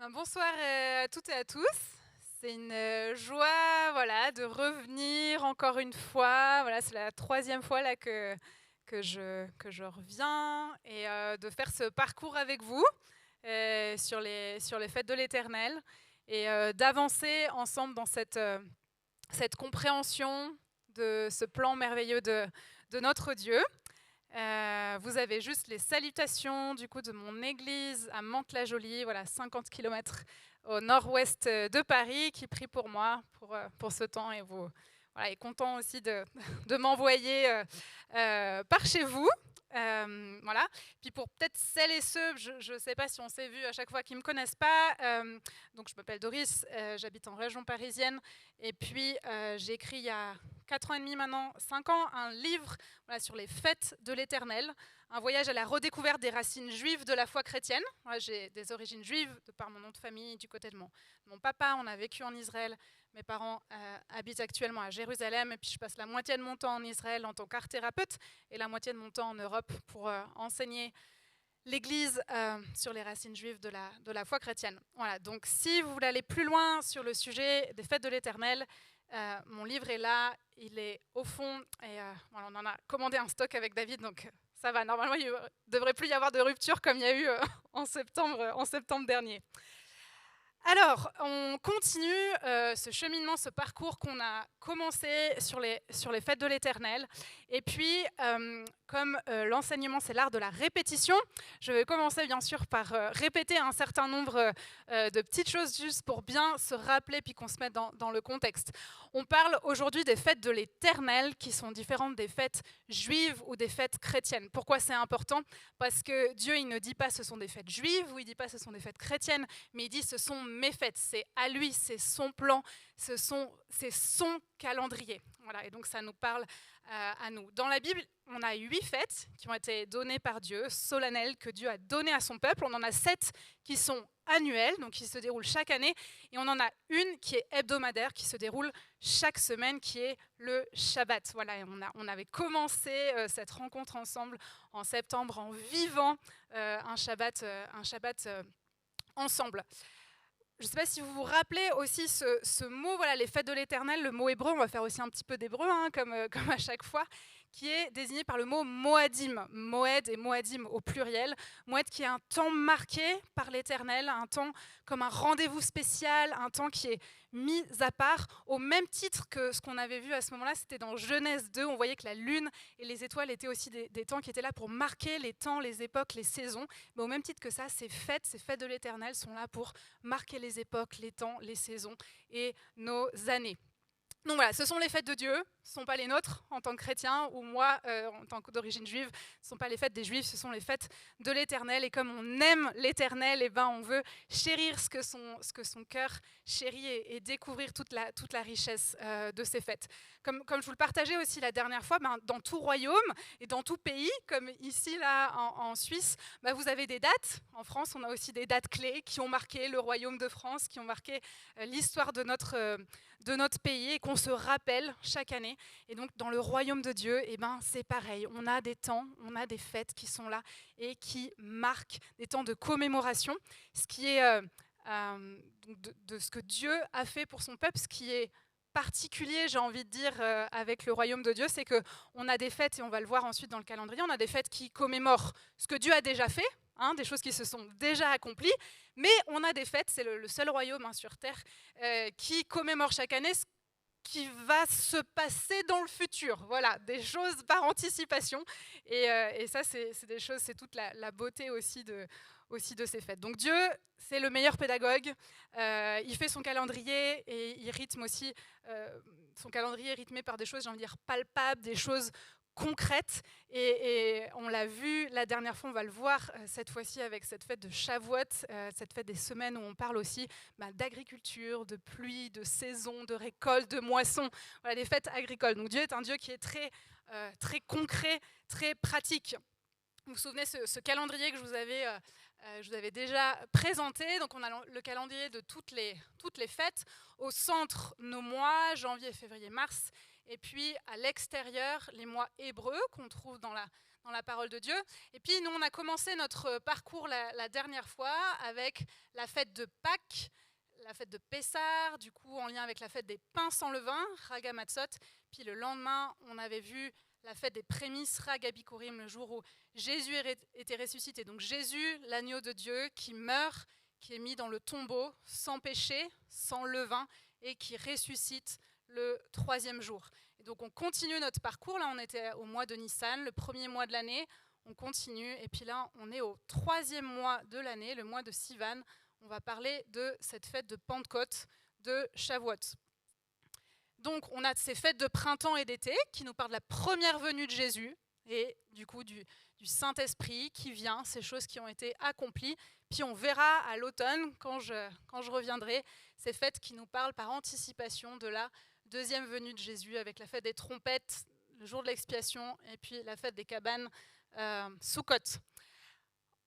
Un bonsoir à toutes et à tous. C'est une joie, voilà, de revenir encore une fois. Voilà, c'est la troisième fois là que je reviens et de faire ce parcours avec vous sur les fêtes de l'Éternel et d'avancer ensemble dans cette compréhension de ce plan merveilleux de notre Dieu. Vous avez juste les salutations du coup de mon église à Mantes-la-Jolie, voilà 50 km au nord-ouest de Paris, qui prie pour moi pour ce temps et vous voilà, est content aussi de m'envoyer par chez vous. Voilà. Puis pour peut-être celles et ceux, je ne sais pas si on s'est vu à chaque fois, qui ne me connaissent pas, donc je m'appelle Doris, j'habite en région parisienne et puis j'ai écrit il y a 4 ans et demi maintenant, 5 ans, un livre voilà, sur les fêtes de l'Éternel, un voyage à la redécouverte des racines juives de la foi chrétienne. Moi, j'ai des origines juives de par mon nom de famille, du côté de mon papa. On a vécu en Israël. Mes parents habitent actuellement à Jérusalem et puis je passe la moitié de mon temps en Israël en tant qu'art thérapeute et la moitié de mon temps en Europe pour enseigner l'Église sur les racines juives de la foi chrétienne. Voilà, donc si vous voulez aller plus loin sur le sujet des fêtes de l'Éternel, mon livre est là, il est au fond, et voilà, on en a commandé un stock avec David, donc ça va. Normalement, il ne devrait plus y avoir de rupture comme il y a eu en septembre dernier. Alors, on continue ce cheminement, ce parcours qu'on a commencé sur les fêtes de l'Éternel. Et puis, comme l'enseignement, c'est l'art de la répétition, je vais commencer bien sûr par répéter un certain nombre de petites choses juste pour bien se rappeler puis qu'on se mette dans le contexte. On parle aujourd'hui des fêtes de l'Éternel qui sont différentes des fêtes juives ou des fêtes chrétiennes. Pourquoi c'est important ? Parce que Dieu, il ne dit pas ce sont des fêtes juives ou il ne dit pas ce sont des fêtes chrétiennes, mais il dit ce sont mes fêtes, c'est à lui, c'est son plan, c'est son calendrier. Voilà, et donc ça nous parle à nous. Dans la Bible, on a 8 fêtes qui ont été données par Dieu, solennelles, que Dieu a données à son peuple. On en a 7 qui sont annuelles, donc qui se déroulent chaque année, et on en a une qui est hebdomadaire, qui se déroule chaque semaine, qui est le Shabbat. Voilà, et on avait commencé cette rencontre ensemble en septembre en vivant un Shabbat ensemble. Je ne sais pas si vous vous rappelez aussi ce mot, voilà, les fêtes de l'Éternel, le mot hébreu, on va faire aussi un petit peu d'hébreu, hein, comme à chaque fois, qui est désigné par le mot Moadim, Moed et Moadim au pluriel. Moed qui est un temps marqué par l'Éternel, un temps comme un rendez-vous spécial, un temps qui est mis à part, au même titre que ce qu'on avait vu à ce moment-là, c'était dans Genèse 2, on voyait que la lune et les étoiles étaient aussi des temps qui étaient là pour marquer les temps, les époques, les saisons. Mais au même titre que ça, ces fêtes de l'Éternel sont là pour marquer les époques, les temps, les saisons et nos années. Donc voilà, ce sont les fêtes de Dieu, ce ne sont pas les nôtres en tant que chrétiens, ou moi en tant que d'origine juive, ce ne sont pas les fêtes des juifs, ce sont les fêtes de l'Éternel. Et comme on aime l'Éternel, eh ben on veut chérir ce que son cœur chérit et découvrir toute la richesse de ces fêtes. Comme je vous le partageais aussi la dernière fois, ben, dans tout royaume et dans tout pays, comme ici là en Suisse, ben, vous avez des dates. En France, on a aussi des dates clés qui ont marqué le royaume de France, qui ont marqué l'histoire de notre pays et qu'on se rappelle chaque année. Et donc, dans le royaume de Dieu, eh ben, c'est pareil. On a des temps, on a des fêtes qui sont là et qui marquent des temps de commémoration, ce qui est de ce que Dieu a fait pour son peuple, ce qui est particulier, j'ai envie de dire, avec le royaume de Dieu, c'est qu'on a des fêtes, et on va le voir ensuite dans le calendrier, on a des fêtes qui commémorent ce que Dieu a déjà fait, hein, des choses qui se sont déjà accomplies, mais on a des fêtes, c'est le seul royaume sur Terre qui commémore chaque année ce qui va se passer dans le futur. Voilà, des choses par anticipation. Et ça, c'est des choses, c'est toute la beauté aussi de ces fêtes. Donc Dieu, c'est le meilleur pédagogue. Il fait son calendrier et il rythme aussi. Son calendrier est rythmé par des choses, j'ai envie de dire, palpables, des choses concrètes. Et on l'a vu la dernière fois, on va le voir cette fois-ci avec cette fête de Shavuot, cette fête des semaines où on parle aussi d'agriculture, de pluie, de saison, de récolte, de moisson. Voilà, les fêtes agricoles. Donc Dieu est un Dieu qui est très concret, très pratique. Vous vous souvenez ce calendrier que je vous avais déjà présenté. Donc on a le calendrier de toutes les fêtes. Au centre, nos mois, janvier, février, mars. Et puis à l'extérieur, les mois hébreux qu'on trouve dans dans la parole de Dieu. Et puis nous, on a commencé notre parcours la dernière fois avec la fête de Pâques, la fête de Pessah, du coup en lien avec la fête des pains sans levain, Chag HaMatzot. Puis le lendemain, on avait vu la fête des prémices, Chag HaBikurim, le jour où Jésus était ressuscité. Donc Jésus, l'agneau de Dieu, qui meurt, qui est mis dans le tombeau, sans péché, sans levain, et qui ressuscite le 3e jour. Et donc on continue notre parcours, là on était au mois de Nissan, le 1er mois de l'année, on continue, et puis là on est au 3e mois de l'année, le mois de Sivan. On va parler de cette fête de Pentecôte, de Shavuot. Donc on a ces fêtes de printemps et d'été qui nous parlent de la première venue de Jésus et du coup du Saint-Esprit qui vient, ces choses qui ont été accomplies. Puis on verra à l'automne, quand je reviendrai, ces fêtes qui nous parlent par anticipation de la deuxième venue de Jésus avec la fête des trompettes, le jour de l'expiation et puis la fête des cabanes, Sukkot.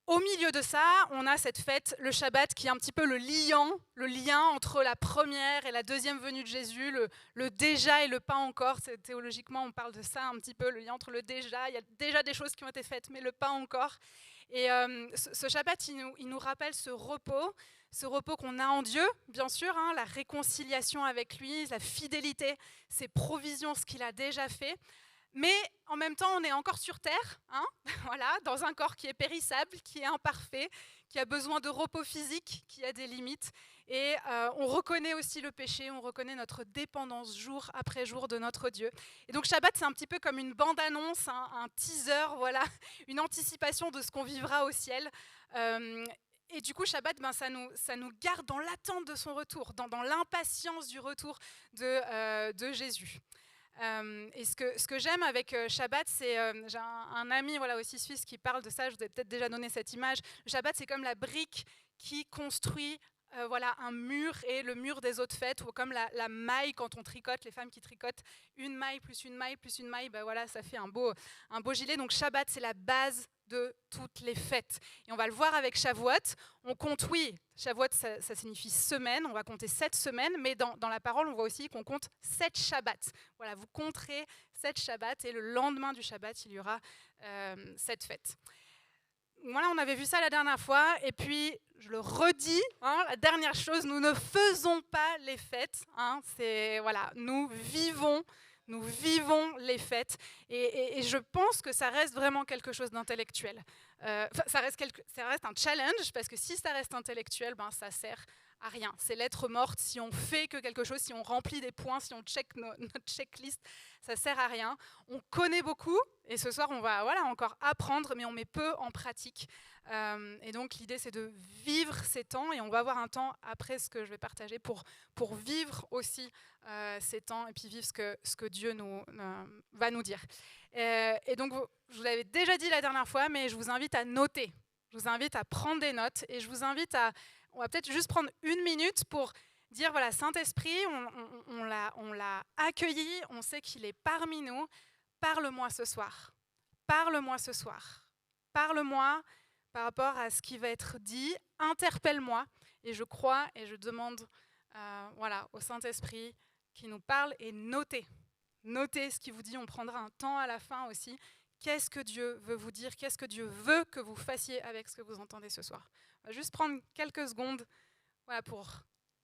Au milieu de ça, on a cette fête, le Shabbat, qui est un petit peu le lien entre la première et la deuxième venue de Jésus, le déjà et le pas encore. Théologiquement, on parle de ça un petit peu, le lien entre le déjà. Il y a déjà des choses qui ont été faites, mais le pas encore. Et ce Shabbat, il nous rappelle ce repos qu'on a en Dieu, bien sûr, hein, la réconciliation avec lui, la fidélité, ses provisions, ce qu'il a déjà fait. Mais en même temps, on est encore sur terre, hein, voilà, dans un corps qui est périssable, qui est imparfait, qui a besoin de repos physique, qui a des limites. Et on reconnaît aussi le péché, on reconnaît notre dépendance jour après jour de notre Dieu. Et donc Shabbat, c'est un petit peu comme une bande-annonce, un teaser, voilà, une anticipation de ce qu'on vivra au ciel. Et du coup, Shabbat, ça nous garde dans l'attente de son retour, dans l'impatience du retour de Jésus. Et ce que j'aime avec Shabbat, c'est j'ai un ami aussi suisse qui parle de ça, je vous ai peut-être déjà donné cette image. Le Shabbat, c'est comme la brique qui construit un mur et le mur des autres fêtes, ou comme la maille quand on tricote, les femmes qui tricotent une maille plus une maille plus une maille, ça fait un beau gilet. Donc Shabbat, c'est la base de toutes les fêtes. Et on va le voir avec Shavuot. On compte, oui, Shavuot, ça signifie semaine, on va compter 7 semaines, mais dans la parole, on voit aussi qu'on compte 7 Shabbats. Voilà, vous compterez 7 Shabbats, et le lendemain du Shabbat, il y aura cette fête. Voilà, on avait vu ça la dernière fois, et puis je le redis, hein, la dernière chose, nous ne faisons pas les fêtes, hein, nous vivons les fêtes, et je pense que ça reste vraiment quelque chose d'intellectuel. Ça reste un challenge, parce que si ça reste intellectuel, ça sert à rien. C'est lettre morte. Si on fait que quelque chose, si on remplit des points, si on check notre checklist, ça sert à rien. On connaît beaucoup, et ce soir, on va encore apprendre, mais on met peu en pratique. Et donc, l'idée, c'est de vivre ces temps, et on va avoir un temps après ce que je vais partager pour vivre aussi ces temps, et puis vivre ce que Dieu va nous dire. Et donc, je vous l'avais déjà dit la dernière fois, mais je vous invite à noter. Je vous invite à prendre des notes, et je vous invite on va peut-être juste prendre une minute pour dire, voilà, Saint-Esprit, on l'a accueilli, on sait qu'il est parmi nous. Parle-moi ce soir. Parle-moi ce soir. Parle-moi par rapport à ce qui va être dit. Interpelle-moi. Et je crois et je demande au Saint-Esprit qui nous parle, et notez. Notez ce qu'il vous dit. On prendra un temps à la fin aussi. Qu'est-ce que Dieu veut vous dire? Qu'est-ce que Dieu veut que vous fassiez avec ce que vous entendez ce soir? On va juste prendre quelques secondes pour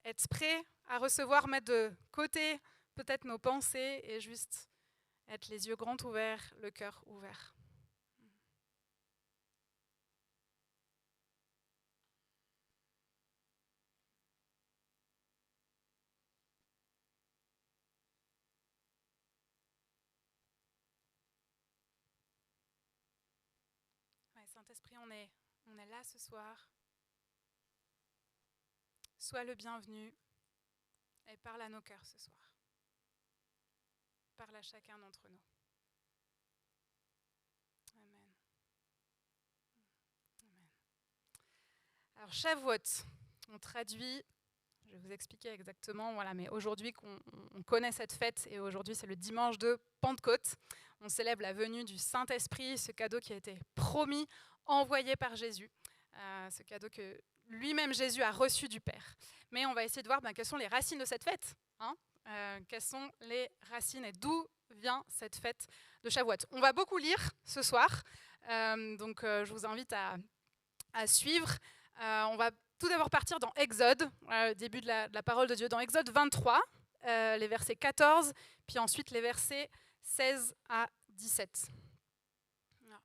être prêt à recevoir, mettre de côté peut-être nos pensées, et juste être les yeux grands ouverts, le cœur ouvert. Ouais, Saint-Esprit, on est là ce soir. Sois le bienvenu et parle à nos cœurs ce soir. Parle à chacun d'entre nous. Amen. Amen. Alors, Shavuot, on traduit, je vais vous expliquer exactement, mais aujourd'hui on connaît cette fête, et aujourd'hui c'est le dimanche de Pentecôte. On célèbre la venue du Saint-Esprit, ce cadeau qui a été promis, envoyé par Jésus, ce cadeau que lui-même Jésus a reçu du Père. Mais on va essayer de voir quelles sont les racines de cette fête, hein, quelles sont les racines et d'où vient cette fête de Shavuot. On va beaucoup lire ce soir, donc je vous invite à suivre. On va tout d'abord partir dans Exode, le début de la parole de Dieu, dans Exode 23, les versets 14, puis ensuite les versets 16 à 17. Voilà.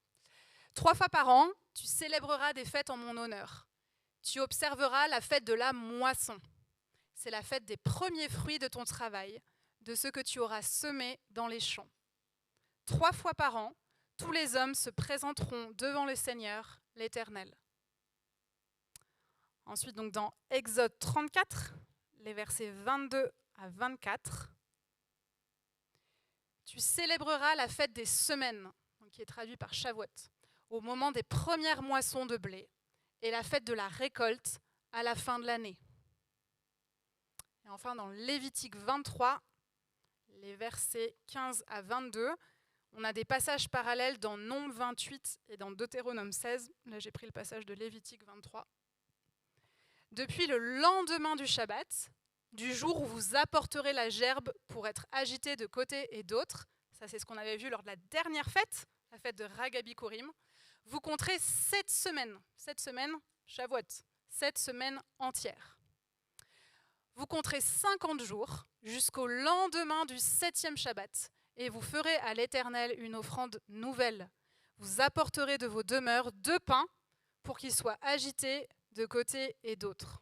3 fois par an, tu célébreras des fêtes en mon honneur. Tu observeras la fête de la moisson. C'est la fête des premiers fruits de ton travail, de ceux que tu auras semés dans les champs. 3 fois par an, tous les hommes se présenteront devant le Seigneur, l'Éternel. Ensuite, donc dans Exode 34, les versets 22 à 24, tu célébreras la fête des semaines, qui est traduit par Shavuot, au moment des premières moissons de blé, et la fête de la récolte à la fin de l'année. Et enfin, dans Lévitique 23, les versets 15 à 22, on a des passages parallèles dans Nombre 28 et dans Deutéronome 16. Là, j'ai pris le passage de Lévitique 23. Depuis le lendemain du Shabbat, du jour où vous apporterez la gerbe pour être agité de côté et d'autre, ça c'est ce qu'on avait vu lors de la dernière fête, la fête de Ragabikorim, vous compterez 7 semaines, Shavuot, 7 semaines entières. Vous compterez 50 jours jusqu'au lendemain du 7e Shabbat, et vous ferez à l'Éternel une offrande nouvelle. Vous apporterez de vos demeures 2 pains pour qu'ils soient agités de côté et d'autre.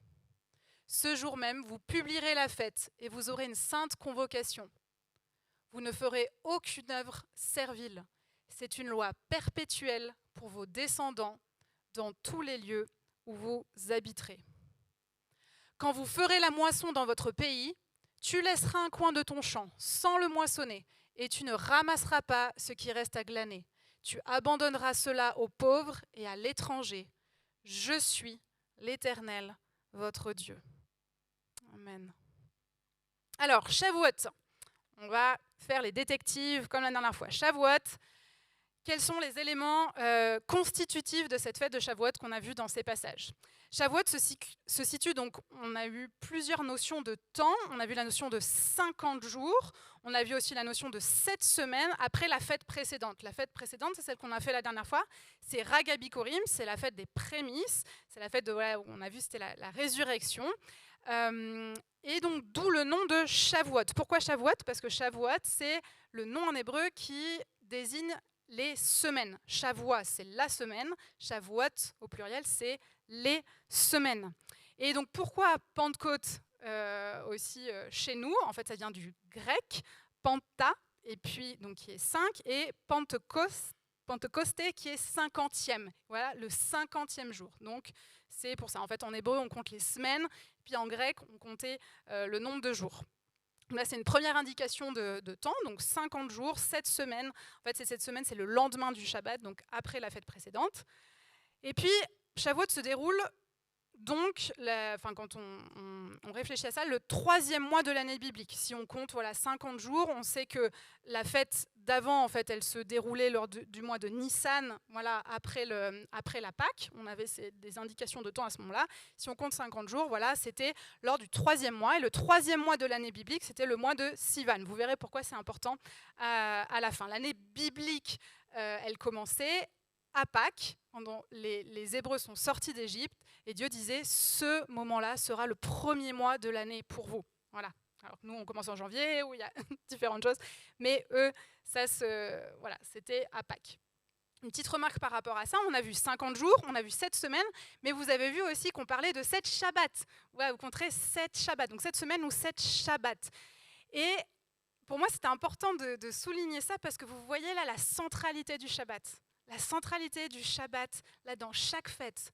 Ce jour même, vous publierez la fête et vous aurez une sainte convocation. Vous ne ferez aucune œuvre servile. C'est une loi perpétuelle pour vos descendants dans tous les lieux où vous habiterez. Quand vous ferez la moisson dans votre pays, tu laisseras un coin de ton champ sans le moissonner et tu ne ramasseras pas ce qui reste à glaner. Tu abandonneras cela aux pauvres et à l'étranger. Je suis l'Éternel, votre Dieu. Amen. Alors, Shavuot, on va faire les détectives comme la dernière fois. Shavuot, quels sont les éléments constitutifs de cette fête de Shavuot qu'on a vu dans ces passages? Shavuot se situe donc, on a eu plusieurs notions de temps, on a vu la notion de 50 jours, on a vu aussi la notion de 7 semaines après la fête précédente. La fête précédente, c'est celle qu'on a fait la dernière fois, c'est Ragabikorim, c'est la fête des prémices, c'est la fête de, où on a vu c'était la résurrection. Et donc d'où le nom de Shavuot. Pourquoi Shavuot? Parce que Shavuot, c'est le nom en hébreu qui désigne les semaines. Shavua, c'est la semaine. Shavuot, au pluriel, c'est les semaines. Et donc pourquoi Pentecôte aussi chez nous? En fait, ça vient du grec, panta, et puis donc qui est 5, et Pentecosté qui est 50e. Voilà, le 50e jour. Donc c'est pour ça. En fait, en hébreu, on compte les semaines, puis en grec, on comptait le nombre de jours. Là, c'est une première indication de temps, donc 50 jours, 7 semaines. En fait, cette semaine, c'est le lendemain du Shabbat, donc après la fête précédente. Et puis, Shavuot se déroule donc, quand on réfléchit à ça, le 3e mois de l'année biblique. Si on compte 50 jours, on sait que la fête d'avant, en fait, elle se déroulait lors du mois de Nissan, après la Pâque. On avait des indications de temps à ce moment-là. Si on compte 50 jours, c'était lors du 3e mois. Et le 3e mois de l'année biblique, c'était le mois de Sivan. Vous verrez pourquoi c'est important à la fin. L'année biblique, elle commençait à Pâques, quand les Hébreux sont sortis d'Égypte, et Dieu disait, ce moment-là sera le 1er mois de l'année pour vous. Voilà. Alors nous, on commence en janvier, où il y a différentes choses, mais eux, c'était à Pâques. Une petite remarque par rapport à ça, on a vu 50 jours, on a vu 7 semaines, mais vous avez vu aussi qu'on parlait de 7 Shabbats. Vous compterez 7 Shabbats, donc 7 semaines ou 7 Shabbats. Et pour moi, c'était important de souligner ça, parce que vous voyez là la centralité du Shabbat. La centralité du Shabbat, là, dans chaque fête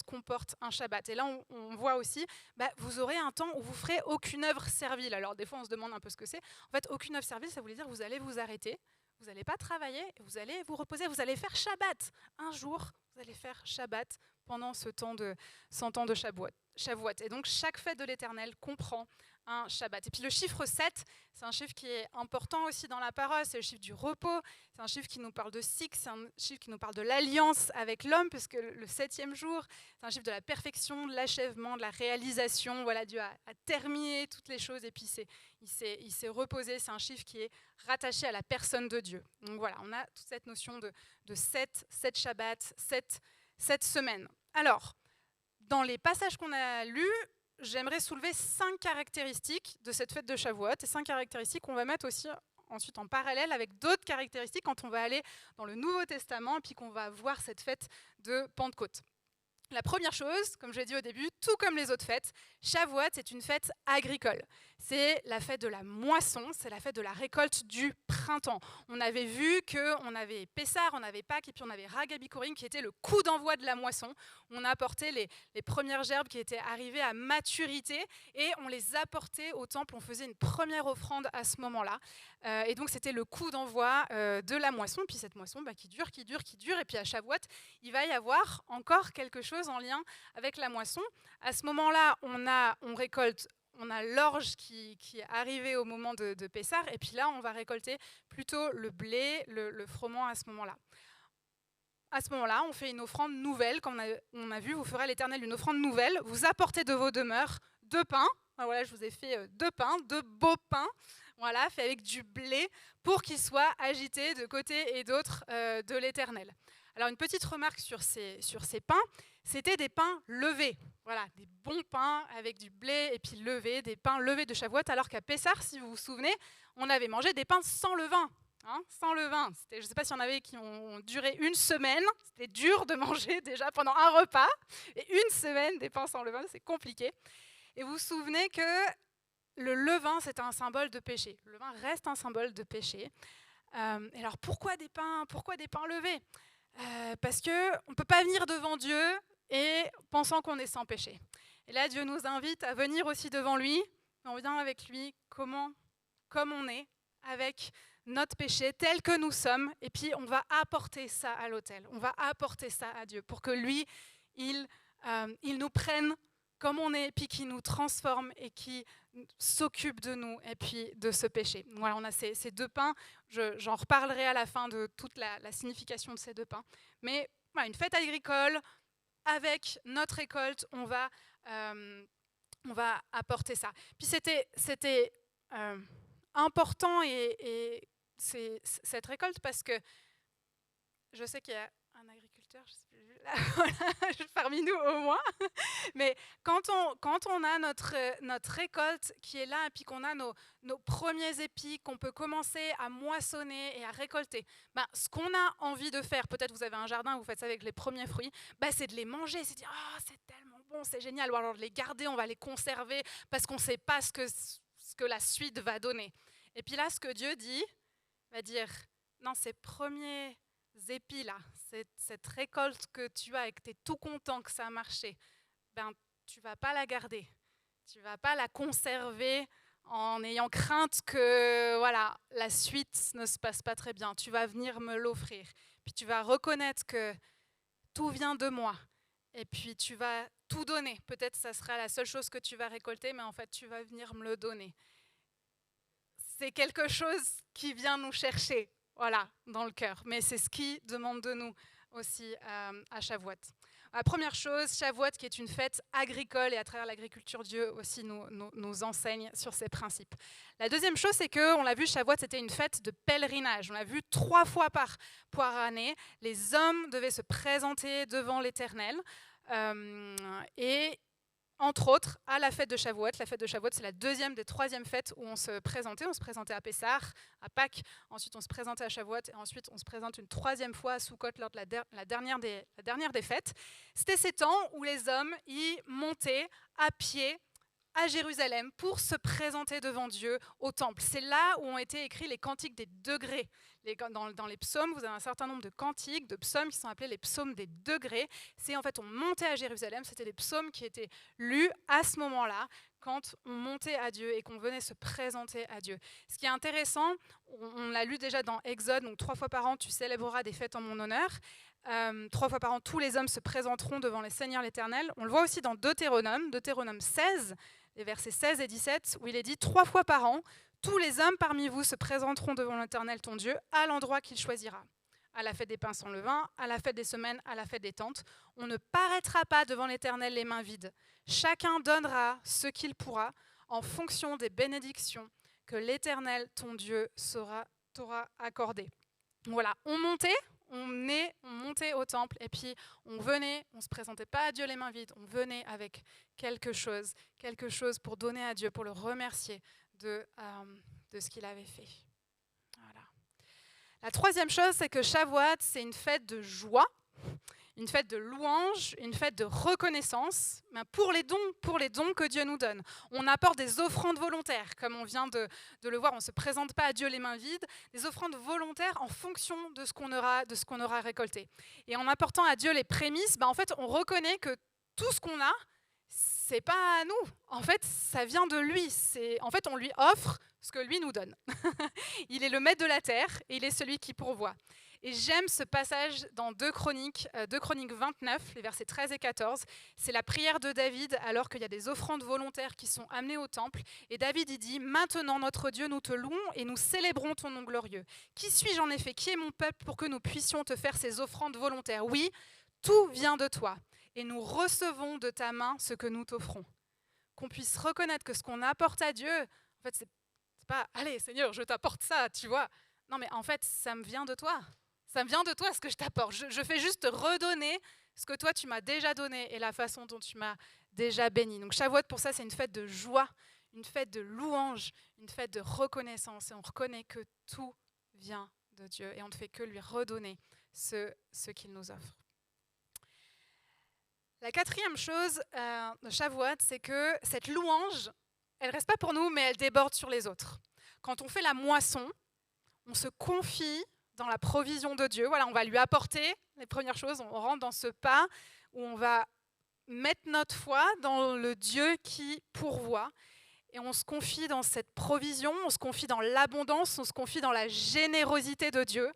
comporte un Shabbat. Et là, on voit aussi, vous aurez un temps où vous ferez aucune œuvre servile. Alors, des fois, on se demande un peu ce que c'est. En fait, aucune œuvre servile, ça voulait dire que vous allez vous arrêter, vous n'allez pas travailler, vous allez vous reposer, vous allez faire Shabbat. Un jour, vous allez faire Shabbat pendant ce temps de 100 ans de Shavuot. Et donc chaque fête de l'Éternel comprend un Shabbat. Et puis le chiffre 7, c'est un chiffre qui est important aussi dans la parole, c'est le chiffre du repos, c'est un chiffre qui nous parle de Sik, c'est un chiffre qui nous parle de l'alliance avec l'homme, puisque le 7e jour, c'est un chiffre de la perfection, de l'achèvement, de la réalisation. Voilà, Dieu a terminé toutes les choses et puis il s'est reposé. C'est un chiffre qui est rattaché à la personne de Dieu. Donc voilà, on a toute cette notion de 7 Shabbats, 7 semaines. Alors, dans les passages qu'on a lus, j'aimerais soulever 5 caractéristiques de cette fête de Shavuot, et 5 caractéristiques qu'on va mettre aussi ensuite en parallèle avec d'autres caractéristiques quand on va aller dans le Nouveau Testament et puis qu'on va voir cette fête de Pentecôte. La première chose, comme je l'ai dit au début, tout comme les autres fêtes, Shavuot est une fête agricole. C'est la fête de la moisson, c'est la fête de la récolte du printemps. On avait vu qu'on avait Pessah, on avait Pâques et puis on avait Ragabikurim qui était le coup d'envoi de la moisson. On a apporté les premières gerbes qui étaient arrivées à maturité et on les apportait au temple. On faisait une première offrande à ce moment-là. Et donc c'était le coup d'envoi de la moisson. Puis cette moisson qui dure. Et puis à Shavuot, il va y avoir encore quelque chose en lien avec la moisson. À ce moment-là, on récolte. On a l'orge qui est arrivée au moment de Pessah, et puis là, on va récolter plutôt le blé, le froment à ce moment-là. À ce moment-là, on fait une offrande nouvelle. Comme on a vu, vous ferez à l'Éternel une offrande nouvelle. Vous apportez de vos demeures 2 pains. Voilà, je vous ai fait 2 pains, 2 beaux pains, voilà, fait avec du blé, pour qu'ils soient agités de côté et d'autre de l'Éternel. Alors, une petite remarque sur ces pains, c'était des pains levés. Voilà, des bons pains avec du blé et puis levés, des pains levés de Shavuot, alors qu'à Pessah, si vous vous souvenez, on avait mangé des pains sans levain. Sans levain. Je ne sais pas s'il y en avait qui ont duré 1 semaine. C'était dur de manger déjà pendant un repas. Et 1 semaine, des pains sans levain, c'est compliqué. Et vous vous souvenez que le levain, c'est un symbole de péché. Le levain reste un symbole de péché. Et alors, pourquoi des pains levés ? Parce qu'on ne peut pas venir devant Dieu et pensant qu'on est sans péché. Et là, Dieu nous invite à venir aussi devant lui. On vient avec lui comme on est, avec notre péché tel que nous sommes, et puis on va apporter ça à l'autel. On va apporter ça à Dieu pour que lui, il nous prenne comme on est, puis qui nous transforme et qui s'occupe de nous et puis de ce péché. Voilà, on a ces 2 pains. J'en reparlerai à la fin de toute la signification de ces 2 pains. Mais voilà, une fête agricole, avec notre récolte, on va apporter ça. Puis c'était important et cette récolte, parce que je sais qu'il y a un agriculteur, je sais plus, là, voilà, parmi nous au moins, mais quand on a notre récolte qui est là et puis qu'on a nos premiers épis, qu'on peut commencer à moissonner et à récolter, ce qu'on a envie de faire, peut-être vous avez un jardin, vous faites ça avec les premiers fruits, c'est de les manger, c'est de dire « Oh, c'est tellement bon, c'est génial », ou alors de les garder, on va les conserver parce qu'on ne sait pas ce que la suite va donner. Et puis là, ce que Dieu dit, va dire « Non, ces premiers épis là, cette récolte que tu as et que tu es tout content que ça a marché, tu ne vas pas la garder, tu ne vas pas la conserver en ayant crainte que voilà, la suite ne se passe pas très bien. Tu vas venir me l'offrir, puis tu vas reconnaître que tout vient de moi, et puis tu vas tout donner. Peut-être que ça sera la seule chose que tu vas récolter, mais en fait tu vas venir me le donner. » C'est quelque chose qui vient nous chercher, voilà, dans le cœur. Mais c'est ce qu'il demande de nous aussi à Shavuot. La première chose, Shavuot, qui est une fête agricole, et à travers l'agriculture, Dieu aussi nous enseigne sur ces principes. La deuxième chose, c'est que, on l'a vu, Shavuot, c'était une fête de pèlerinage. On l'a vu 3 fois par année. Les hommes devaient se présenter devant l'Éternel. Et entre autres, à la fête de Shavuot. La fête de Shavuot, c'est la 2e des 3e fêtes où on se présentait. On se présentait à Pessah, à Pâques, ensuite on se présentait à Shavuot, et ensuite on se présente une 3e fois à Sukkot lors de la dernière des fêtes. C'était ces temps où les hommes y montaient à pied à Jérusalem pour se présenter devant Dieu au temple. C'est là où ont été écrits les cantiques des degrés. Dans les psaumes, vous avez un certain nombre de cantiques, de psaumes qui sont appelés les psaumes des degrés. C'est en fait, on montait à Jérusalem, c'était des psaumes qui étaient lus à ce moment-là quand on montait à Dieu et qu'on venait se présenter à Dieu. Ce qui est intéressant, on l'a lu déjà dans Exode, donc 3 fois par an, tu célébreras des fêtes en mon honneur. 3 fois par an, tous les hommes se présenteront devant le Seigneur l'Éternel. On le voit aussi dans Deutéronome 16, les versets 16 et 17, où il est dit 3 fois par an, tous les hommes parmi vous se présenteront devant l'Éternel ton Dieu à l'endroit qu'il choisira. À la fête des pains sans levain, à la fête des semaines, à la fête des tentes. On ne paraîtra pas devant l'Éternel les mains vides. Chacun donnera ce qu'il pourra en fonction des bénédictions que l'Éternel, ton Dieu, t'aura accordées. Voilà, on montait au temple et puis on venait, on ne se présentait pas à Dieu les mains vides, on venait avec quelque chose pour donner à Dieu, pour le remercier de ce qu'il avait fait. Voilà. La troisième chose, c'est que Shavuot, c'est une fête de joie, une fête de louange, une fête de reconnaissance pour les dons que Dieu nous donne. On apporte des offrandes volontaires, comme on vient de le voir, on ne se présente pas à Dieu les mains vides, des offrandes volontaires en fonction de ce qu'on aura récolté. Et en apportant à Dieu les prémices, en fait, on reconnaît que tout ce qu'on a, c'est pas à nous. En fait, ça vient de lui. En fait, on lui offre ce que lui nous donne. Il est le maître de la terre et il est celui qui pourvoit. Et j'aime ce passage dans 2 Chroniques 29, les versets 13 et 14. C'est la prière de David alors qu'il y a des offrandes volontaires qui sont amenées au temple. Et David, il dit « Maintenant, notre Dieu, nous te louons et nous célébrons ton nom glorieux. Qui suis-je en effet? Qui est mon peuple pour que nous puissions te faire ces offrandes volontaires? Oui, tout vient de toi. Et nous recevons de ta main ce que nous t'offrons. » Qu'on puisse reconnaître que ce qu'on apporte à Dieu, en fait, c'est pas « Allez, Seigneur, je t'apporte ça, tu vois. » Non, mais en fait, ça me vient de toi. Ça me vient de toi ce que je t'apporte. Je fais juste redonner ce que toi tu m'as déjà donné et la façon dont tu m'as déjà béni. Donc Shavuot, pour ça, c'est une fête de joie, une fête de louange, une fête de reconnaissance. Et on reconnaît que tout vient de Dieu et on ne fait que lui redonner ce qu'il nous offre. La quatrième chose de Shavuot, c'est que cette louange, elle ne reste pas pour nous, mais elle déborde sur les autres. Quand on fait la moisson, on se confie dans la provision de Dieu. Voilà, on va lui apporter les premières choses. On rentre dans ce pas où on va mettre notre foi dans le Dieu qui pourvoit. Et on se confie dans cette provision, on se confie dans l'abondance, on se confie dans la générosité de Dieu.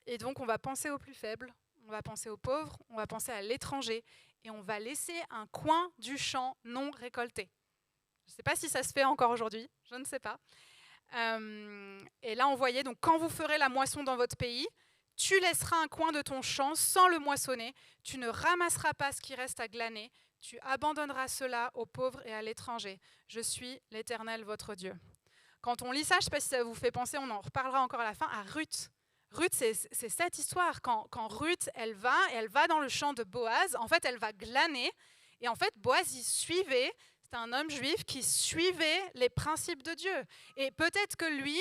Et donc, on va penser aux plus faibles, on va penser aux pauvres, on va penser à l'étranger. Et on va laisser un coin du champ non récolté. Je ne sais pas si ça se fait encore aujourd'hui, je ne sais pas. Et là, on voyait, donc, quand vous ferez la moisson dans votre pays, tu laisseras un coin de ton champ sans le moissonner, tu ne ramasseras pas ce qui reste à glaner, tu abandonneras cela aux pauvres et à l'étranger. Je suis l'Éternel, votre Dieu. Quand on lit ça, je ne sais pas si ça vous fait penser, on en reparlera encore à la fin, à Ruth. Ruth, c'est cette histoire. Quand Ruth, elle va dans le champ de Boaz, en fait, elle va glaner, et en fait, Boaz, il suivait. C'est un homme juif qui suivait les principes de Dieu. Et peut-être que lui,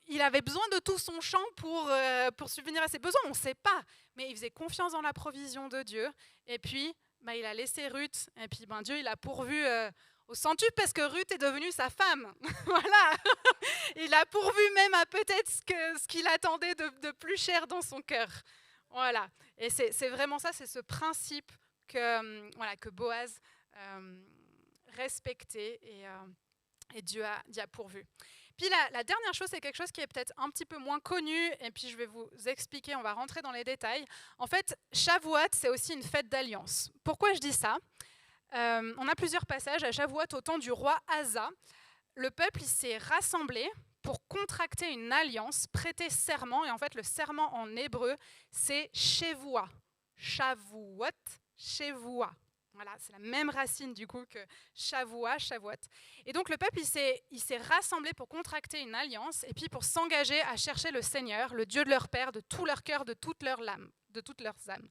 il avait besoin de tout son champ pour subvenir à ses besoins, on ne sait pas. Mais il faisait confiance dans la provision de Dieu. Et puis, il a laissé Ruth. Et puis, Dieu, il a pourvu au centuple parce que Ruth est devenue sa femme. Voilà. Il a pourvu même à peut-être ce qu'il attendait de plus cher dans son cœur. Voilà. Et c'est vraiment ça, c'est ce principe que Boaz respectait et Dieu a pourvu. Puis la dernière chose, c'est quelque chose qui est peut-être un petit peu moins connu, et puis je vais vous expliquer, on va rentrer dans les détails. En fait, Shavuot, c'est aussi une fête d'alliance. Pourquoi je dis ça ? On a plusieurs passages à Shavuot au temps du roi Asa. Le peuple s'est rassemblé pour contracter une alliance, prêter serment, et en fait le serment en hébreu, c'est Shevuah. Shavuot, Shevuah. Voilà, c'est la même racine du coup que Shavuot. Et donc le peuple, il s'est rassemblé pour contracter une alliance et puis pour s'engager à chercher le Seigneur, le Dieu de leur père, de tout leur cœur, de toute leur âme, de toutes leurs âmes.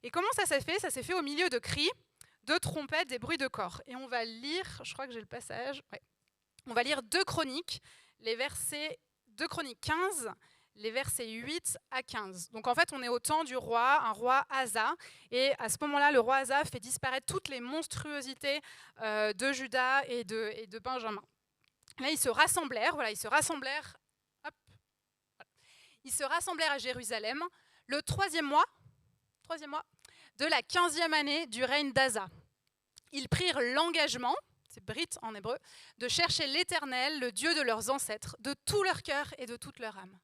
Et comment ça s'est fait ? Ça s'est fait au milieu de cris, de trompettes, des bruits de corps. Et on va lire, je crois que j'ai le passage, ouais. On va lire 2 Chroniques, 2 Chroniques 15, les versets 8 à 15. Donc en fait, on est au temps du roi, un roi Asa, et à ce moment-là, le roi Asa fait disparaître toutes les monstruosités de Juda et de Benjamin. Là, ils se rassemblèrent, ils se rassemblèrent à Jérusalem le troisième mois de la 15e année du règne d'Asa. Ils prirent l'engagement, c'est Brit en hébreu, de chercher l'Éternel, le Dieu de leurs ancêtres, de tout leur cœur et de toute leur âme.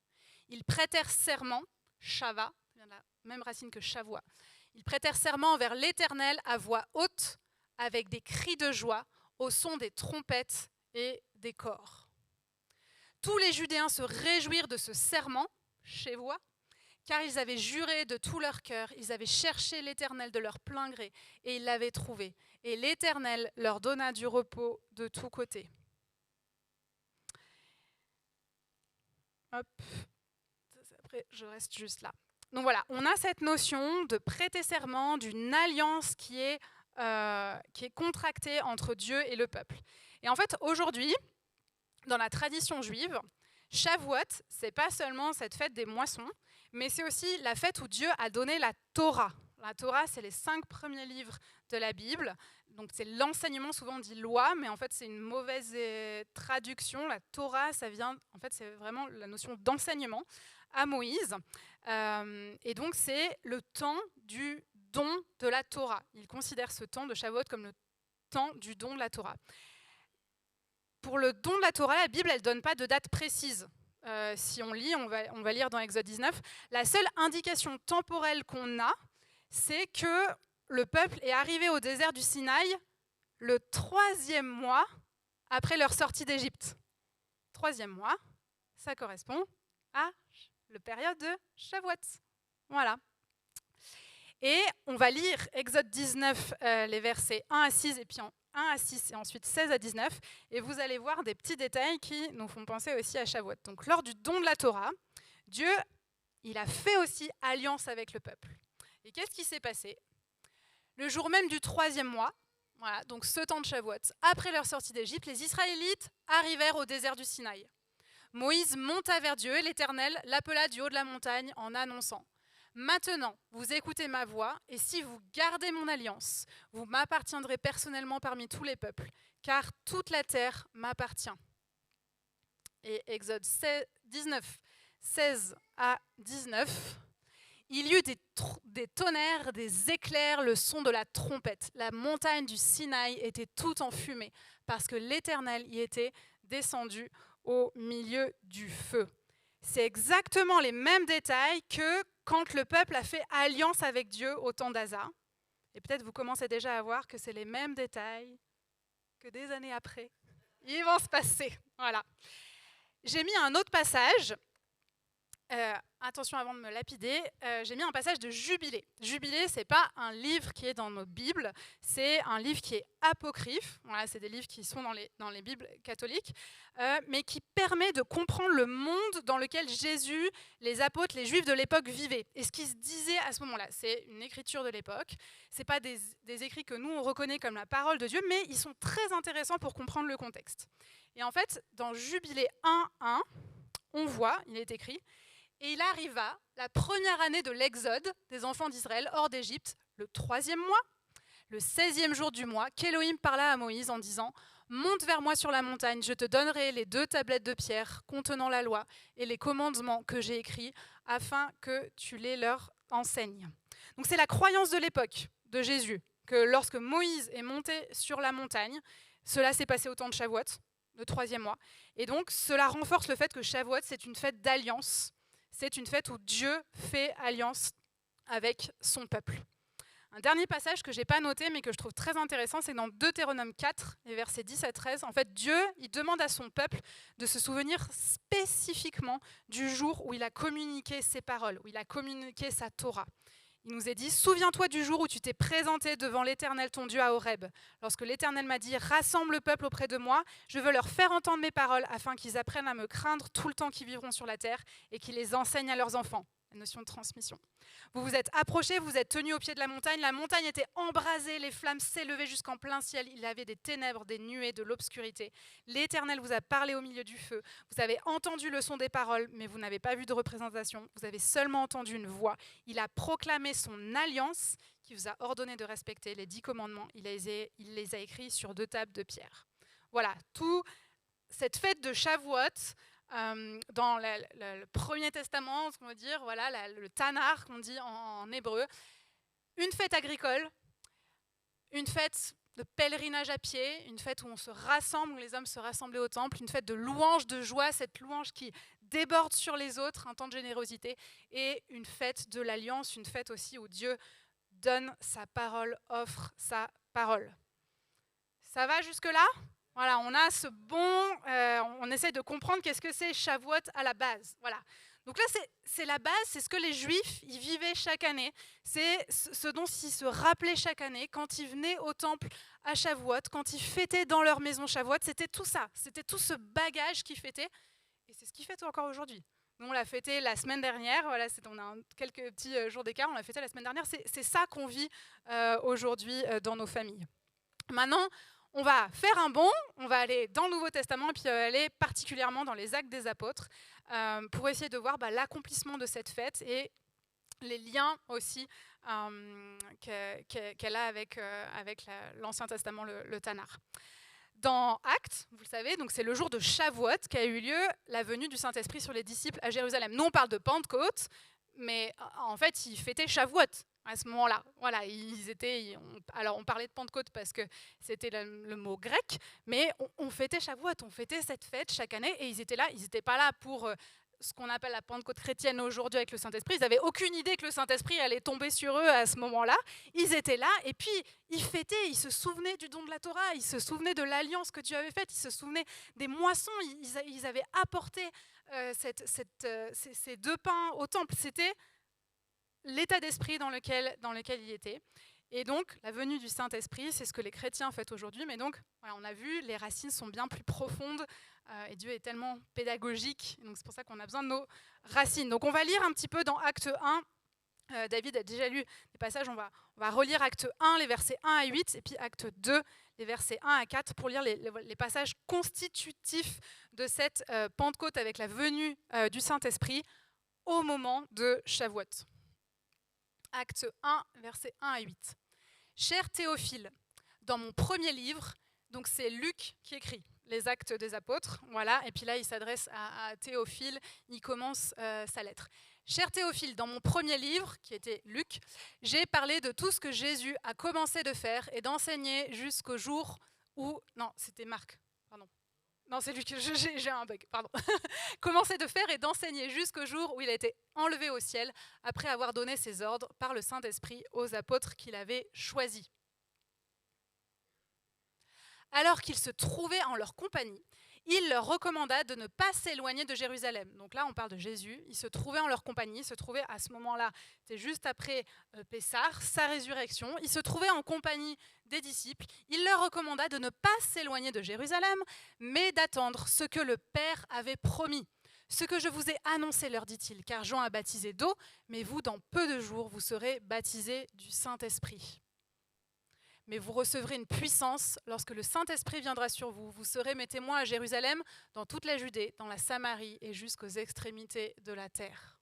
Ils prêtèrent serment, shava, la même racine que chavois. Ils prêtèrent serment envers l'Éternel à voix haute, avec des cris de joie, au son des trompettes et des cors. Tous les Judéens se réjouirent de ce serment, shevoa, car ils avaient juré de tout leur cœur, ils avaient cherché l'Éternel de leur plein gré, et ils l'avaient trouvé. Et l'Éternel leur donna du repos de tous côtés. Hop. Après, je reste juste là. Donc voilà, on a cette notion de prêter serment, d'une alliance qui est contractée entre Dieu et le peuple. Et en fait, aujourd'hui, dans la tradition juive, Shavuot, c'est pas seulement cette fête des moissons, mais c'est aussi la fête où Dieu a donné la Torah. La Torah, c'est les 5 premiers livres de la Bible. Donc c'est l'enseignement, souvent on dit loi, mais en fait c'est une mauvaise traduction. La Torah, ça vient, en fait c'est vraiment la notion d'enseignement à Moïse. Et donc c'est le temps du don de la Torah. Il considère ce temps de Shavuot comme le temps du don de la Torah. Pour le don de la Torah, la Bible, elle ne donne pas de date précise. Si on lit, on va lire dans Exode 19. La seule indication temporelle qu'on a, c'est que le peuple est arrivé au désert du Sinaï le 3e mois après leur sortie d'Égypte. 3e mois, ça correspond à la période de Shavuot. Voilà. Et on va lire Exode 19, les versets 1 à 6 et puis 1 à 6 et ensuite 16 à 19. Et vous allez voir des petits détails qui nous font penser aussi à Shavuot. Donc lors du don de la Torah, Dieu, il a fait aussi alliance avec le peuple. Et qu'est-ce qui s'est passé ? Le jour même du 3e mois, voilà, donc ce temps de Shavuot, après leur sortie d'Égypte, les Israélites arrivèrent au désert du Sinaï. Moïse monta vers Dieu et l'Éternel l'appela du haut de la montagne en annonçant : Maintenant, vous écoutez ma voix, et si vous gardez mon alliance, vous m'appartiendrez personnellement parmi tous les peuples, car toute la terre m'appartient. Et Exode 19, 16 à 19, il y eut des tonnerres, des éclairs, le son de la trompette. La montagne du Sinaï était toute en fumée, parce que l'Éternel y était descendu au milieu du feu. C'est exactement les mêmes détails que quand le peuple a fait alliance avec Dieu au temps d'Asa. Et peut-être vous commencez déjà à voir que c'est les mêmes détails que des années après, ils vont se passer. Voilà. J'ai mis un autre passage. Attention avant de me lapider, j'ai mis un passage de Jubilé. Jubilé, ce n'est pas un livre qui est dans nos Bibles, c'est un livre qui est apocryphe. Voilà, c'est des livres qui sont dans les Bibles catholiques, mais qui permet de comprendre le monde dans lequel Jésus, les apôtres, les Juifs de l'époque vivaient. Et ce qui se disait à ce moment-là, c'est une écriture de l'époque. Ce n'est pas des écrits que nous, on reconnaît comme la parole de Dieu, mais ils sont très intéressants pour comprendre le contexte. Et en fait, dans Jubilé 1.1, on voit, il est écrit: Et il arriva la première année de l'exode des enfants d'Israël hors d'Égypte, le 3e mois, le 16e jour du mois, qu'Élohim parla à Moïse en disant : Monte vers moi sur la montagne, je te donnerai les 2 tablettes de pierre contenant la loi et les commandements que j'ai écrits, afin que tu les leur enseignes. Donc c'est la croyance de l'époque de Jésus, que lorsque Moïse est monté sur la montagne, cela s'est passé au temps de Shavuot, le 3e mois. Et donc cela renforce le fait que Shavuot, c'est une fête d'alliance. C'est une fête où Dieu fait alliance avec son peuple. Un dernier passage que je n'ai pas noté, mais que je trouve très intéressant, c'est dans Deutéronome 4, les versets 10 à 13. En fait, Dieu, il demande à son peuple de se souvenir spécifiquement du jour où il a communiqué ses paroles, où il a communiqué sa Torah. Il nous est dit : Souviens-toi du jour où tu t'es présenté devant l'Éternel ton Dieu à Horeb, lorsque l'Éternel m'a dit : Rassemble le peuple auprès de moi, je veux leur faire entendre mes paroles, afin qu'ils apprennent à me craindre tout le temps qu'ils vivront sur la terre et qu'ils les enseignent à leurs enfants. La notion de transmission. Vous vous êtes approchés, vous êtes tenus au pied de la montagne était embrasée, les flammes s'élevaient jusqu'en plein ciel, il y avait des ténèbres, des nuées, de l'obscurité. L'Éternel vous a parlé au milieu du feu, vous avez entendu le son des paroles, mais vous n'avez pas vu de représentation, vous avez seulement entendu une voix. Il a proclamé son alliance qui vous a ordonné de respecter les 10 commandements, il les a écrits sur 2 tables de pierre. Voilà, toute cette fête de Shavuot, dans le Premier Testament, on va dire, voilà, le Tanar qu'on dit en hébreu, une fête agricole, une fête de pèlerinage à pied, une fête où on se rassemble, où les hommes se rassemblaient au temple, une fête de louange, de joie, cette louange qui déborde sur les autres, un temps de générosité, et une fête de l'Alliance, une fête aussi où Dieu donne sa parole, offre sa parole. Ça va jusque-là ? Voilà, on a ce bon, on essaie de comprendre qu'est-ce que c'est Shavuot à la base. Voilà. Donc là, c'est la base, c'est ce que les Juifs ils vivaient chaque année, c'est ce dont ils se rappelaient chaque année quand ils venaient au temple à Shavuot, quand ils fêtaient dans leur maison Shavuot, c'était tout ça, c'était tout ce bagage qu'ils fêtaient, et c'est ce qu'ils fêtent encore aujourd'hui. Nous, on l'a fêté la semaine dernière, voilà, on a quelques petits jours d'écart, on l'a fêté la semaine dernière, c'est ça qu'on vit aujourd'hui dans nos familles. Maintenant, on va faire un bond, on va aller dans le Nouveau Testament et puis aller particulièrement dans les Actes des Apôtres pour essayer de voir l'accomplissement de cette fête et les liens aussi qu'elle a avec l'Ancien Testament, le Tanakh. Dans Actes, vous le savez, donc c'est le jour de Shavuot qu'a eu lieu la venue du Saint-Esprit sur les disciples à Jérusalem. Nous, on parle de Pentecôte, mais en fait, ils fêtaient Shavuot à ce moment-là. Voilà, alors on parlait de Pentecôte parce que c'était le mot grec, mais on fêtait Shavuot, on fêtait cette fête chaque année, et ils étaient là, ils n'étaient pas là pour ce qu'on appelle la Pentecôte chrétienne aujourd'hui avec le Saint-Esprit. Ils n'avaient aucune idée que le Saint-Esprit allait tomber sur eux à ce moment-là. Ils étaient là et puis ils fêtaient, ils se souvenaient du don de la Torah, ils se souvenaient de l'alliance que Dieu avait faite, ils se souvenaient des moissons, ils avaient apporté ces deux pains au temple. C'était l'état d'esprit dans lequel ils étaient. Et donc, la venue du Saint-Esprit, c'est ce que les chrétiens fêtent aujourd'hui. Mais donc, voilà, on a vu, les racines sont bien plus profondes et Dieu est tellement pédagogique. Donc, c'est pour ça qu'on a besoin de nos racines. Donc, on va lire un petit peu dans Acte 1. David a déjà lu des passages. On va relire Acte 1, les versets 1 à 8, et puis Acte 2, les versets 1 à 4, pour lire les passages constitutifs de cette Pentecôte avec la venue du Saint-Esprit au moment de Shavuot. Acte 1, versets 1 à 8. Cher Théophile, dans mon premier livre, donc c'est Luc qui écrit les Actes des Apôtres, voilà, et puis là il s'adresse à Théophile, il commence sa lettre. Cher Théophile, dans mon premier livre, qui était Luc, j'ai parlé de tout ce que Jésus a commencé de faire et d'enseigner jusqu'au jour où... Non, c'était Marc, pardon. Non, c'est lui que j'ai un bug, pardon. Commencer de faire et d'enseigner jusqu'au jour où il a été enlevé au ciel après avoir donné ses ordres par le Saint-Esprit aux apôtres qu'il avait choisis. Alors qu'ils se trouvaient en leur compagnie, il leur recommanda de ne pas s'éloigner de Jérusalem. Donc là, on parle de Jésus. Il se trouvait en leur compagnie, il se trouvait à ce moment-là, c'était juste après Pessah, sa résurrection. Il se trouvait en compagnie des disciples. Il leur recommanda de ne pas s'éloigner de Jérusalem, mais d'attendre ce que le Père avait promis. Ce que je vous ai annoncé, leur dit-il, car Jean a baptisé d'eau, mais vous, dans peu de jours, vous serez baptisés du Saint-Esprit. Mais vous recevrez une puissance lorsque le Saint-Esprit viendra sur vous. Vous serez mes témoins à Jérusalem, dans toute la Judée, dans la Samarie et jusqu'aux extrémités de la terre.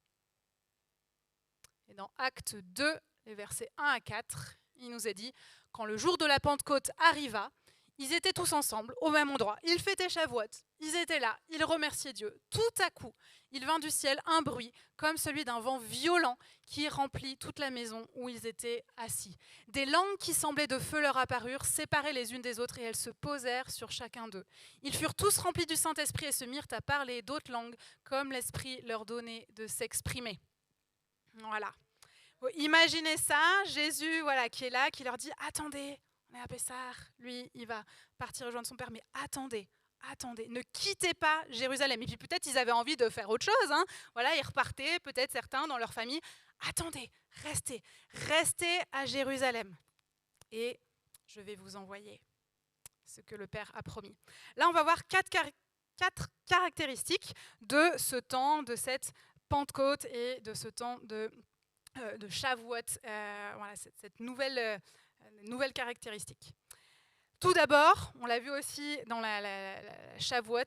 Et dans Acte 2, les versets 1 à 4, il nous est dit, quand le jour de la Pentecôte arriva, ils étaient tous ensemble, au même endroit. Ils fêtaient Shavuot, ils étaient là, ils remerciaient Dieu. Tout à coup, il vint du ciel un bruit, comme celui d'un vent violent, qui remplit toute la maison où ils étaient assis. Des langues qui semblaient de feu leur apparurent, séparées les unes des autres, et elles se posèrent sur chacun d'eux. Ils furent tous remplis du Saint-Esprit et se mirent à parler d'autres langues, comme l'Esprit leur donnait de s'exprimer. Voilà. Imaginez ça, Jésus qui est là, qui leur dit « Attendez !» On est à Pessah, lui, il va partir rejoindre son père, mais attendez, ne quittez pas Jérusalem. Et puis peut-être ils avaient envie de faire autre chose, Voilà, ils repartaient, peut-être certains dans leur famille. Attendez, restez à Jérusalem. Et je vais vous envoyer ce que le Père a promis. Là, on va voir quatre caractéristiques de ce temps, de cette Pentecôte et de ce temps de Shavuot, voilà, cette nouvelle caractéristique. Tout d'abord, on l'a vu aussi dans la Shavuot,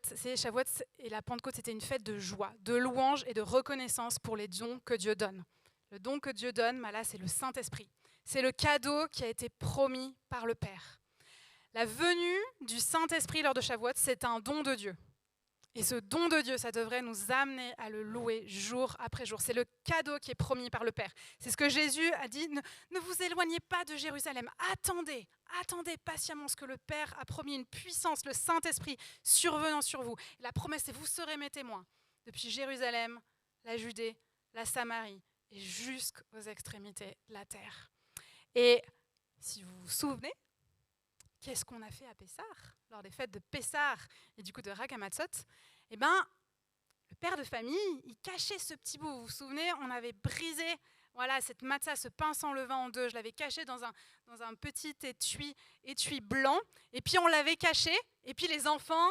et la Pentecôte, c'était une fête de joie, de louange et de reconnaissance pour les dons que Dieu donne. Le don que Dieu donne, là, c'est le Saint-Esprit. C'est le cadeau qui a été promis par le Père. La venue du Saint-Esprit lors de Shavuot, c'est un don de Dieu. Et ce don de Dieu, ça devrait nous amener à le louer jour après jour. C'est le cadeau qui est promis par le Père. C'est ce que Jésus a dit, ne vous éloignez pas de Jérusalem. Attendez patiemment ce que le Père a promis, une puissance, le Saint-Esprit survenant sur vous. La promesse, c'est vous serez mes témoins. Depuis Jérusalem, la Judée, la Samarie et jusqu'aux extrémités de la terre. Et si vous vous souvenez, qu'est-ce qu'on a fait à Pessah, lors des fêtes de Pessah et du coup de Hag HaMatzot? Eh bien, le père de famille, il cachait ce petit bout. Vous vous souvenez, on avait brisé cette matzah, ce pain sans levain en deux. Je l'avais caché dans un petit étui blanc. Et puis on l'avait caché. Et puis les enfants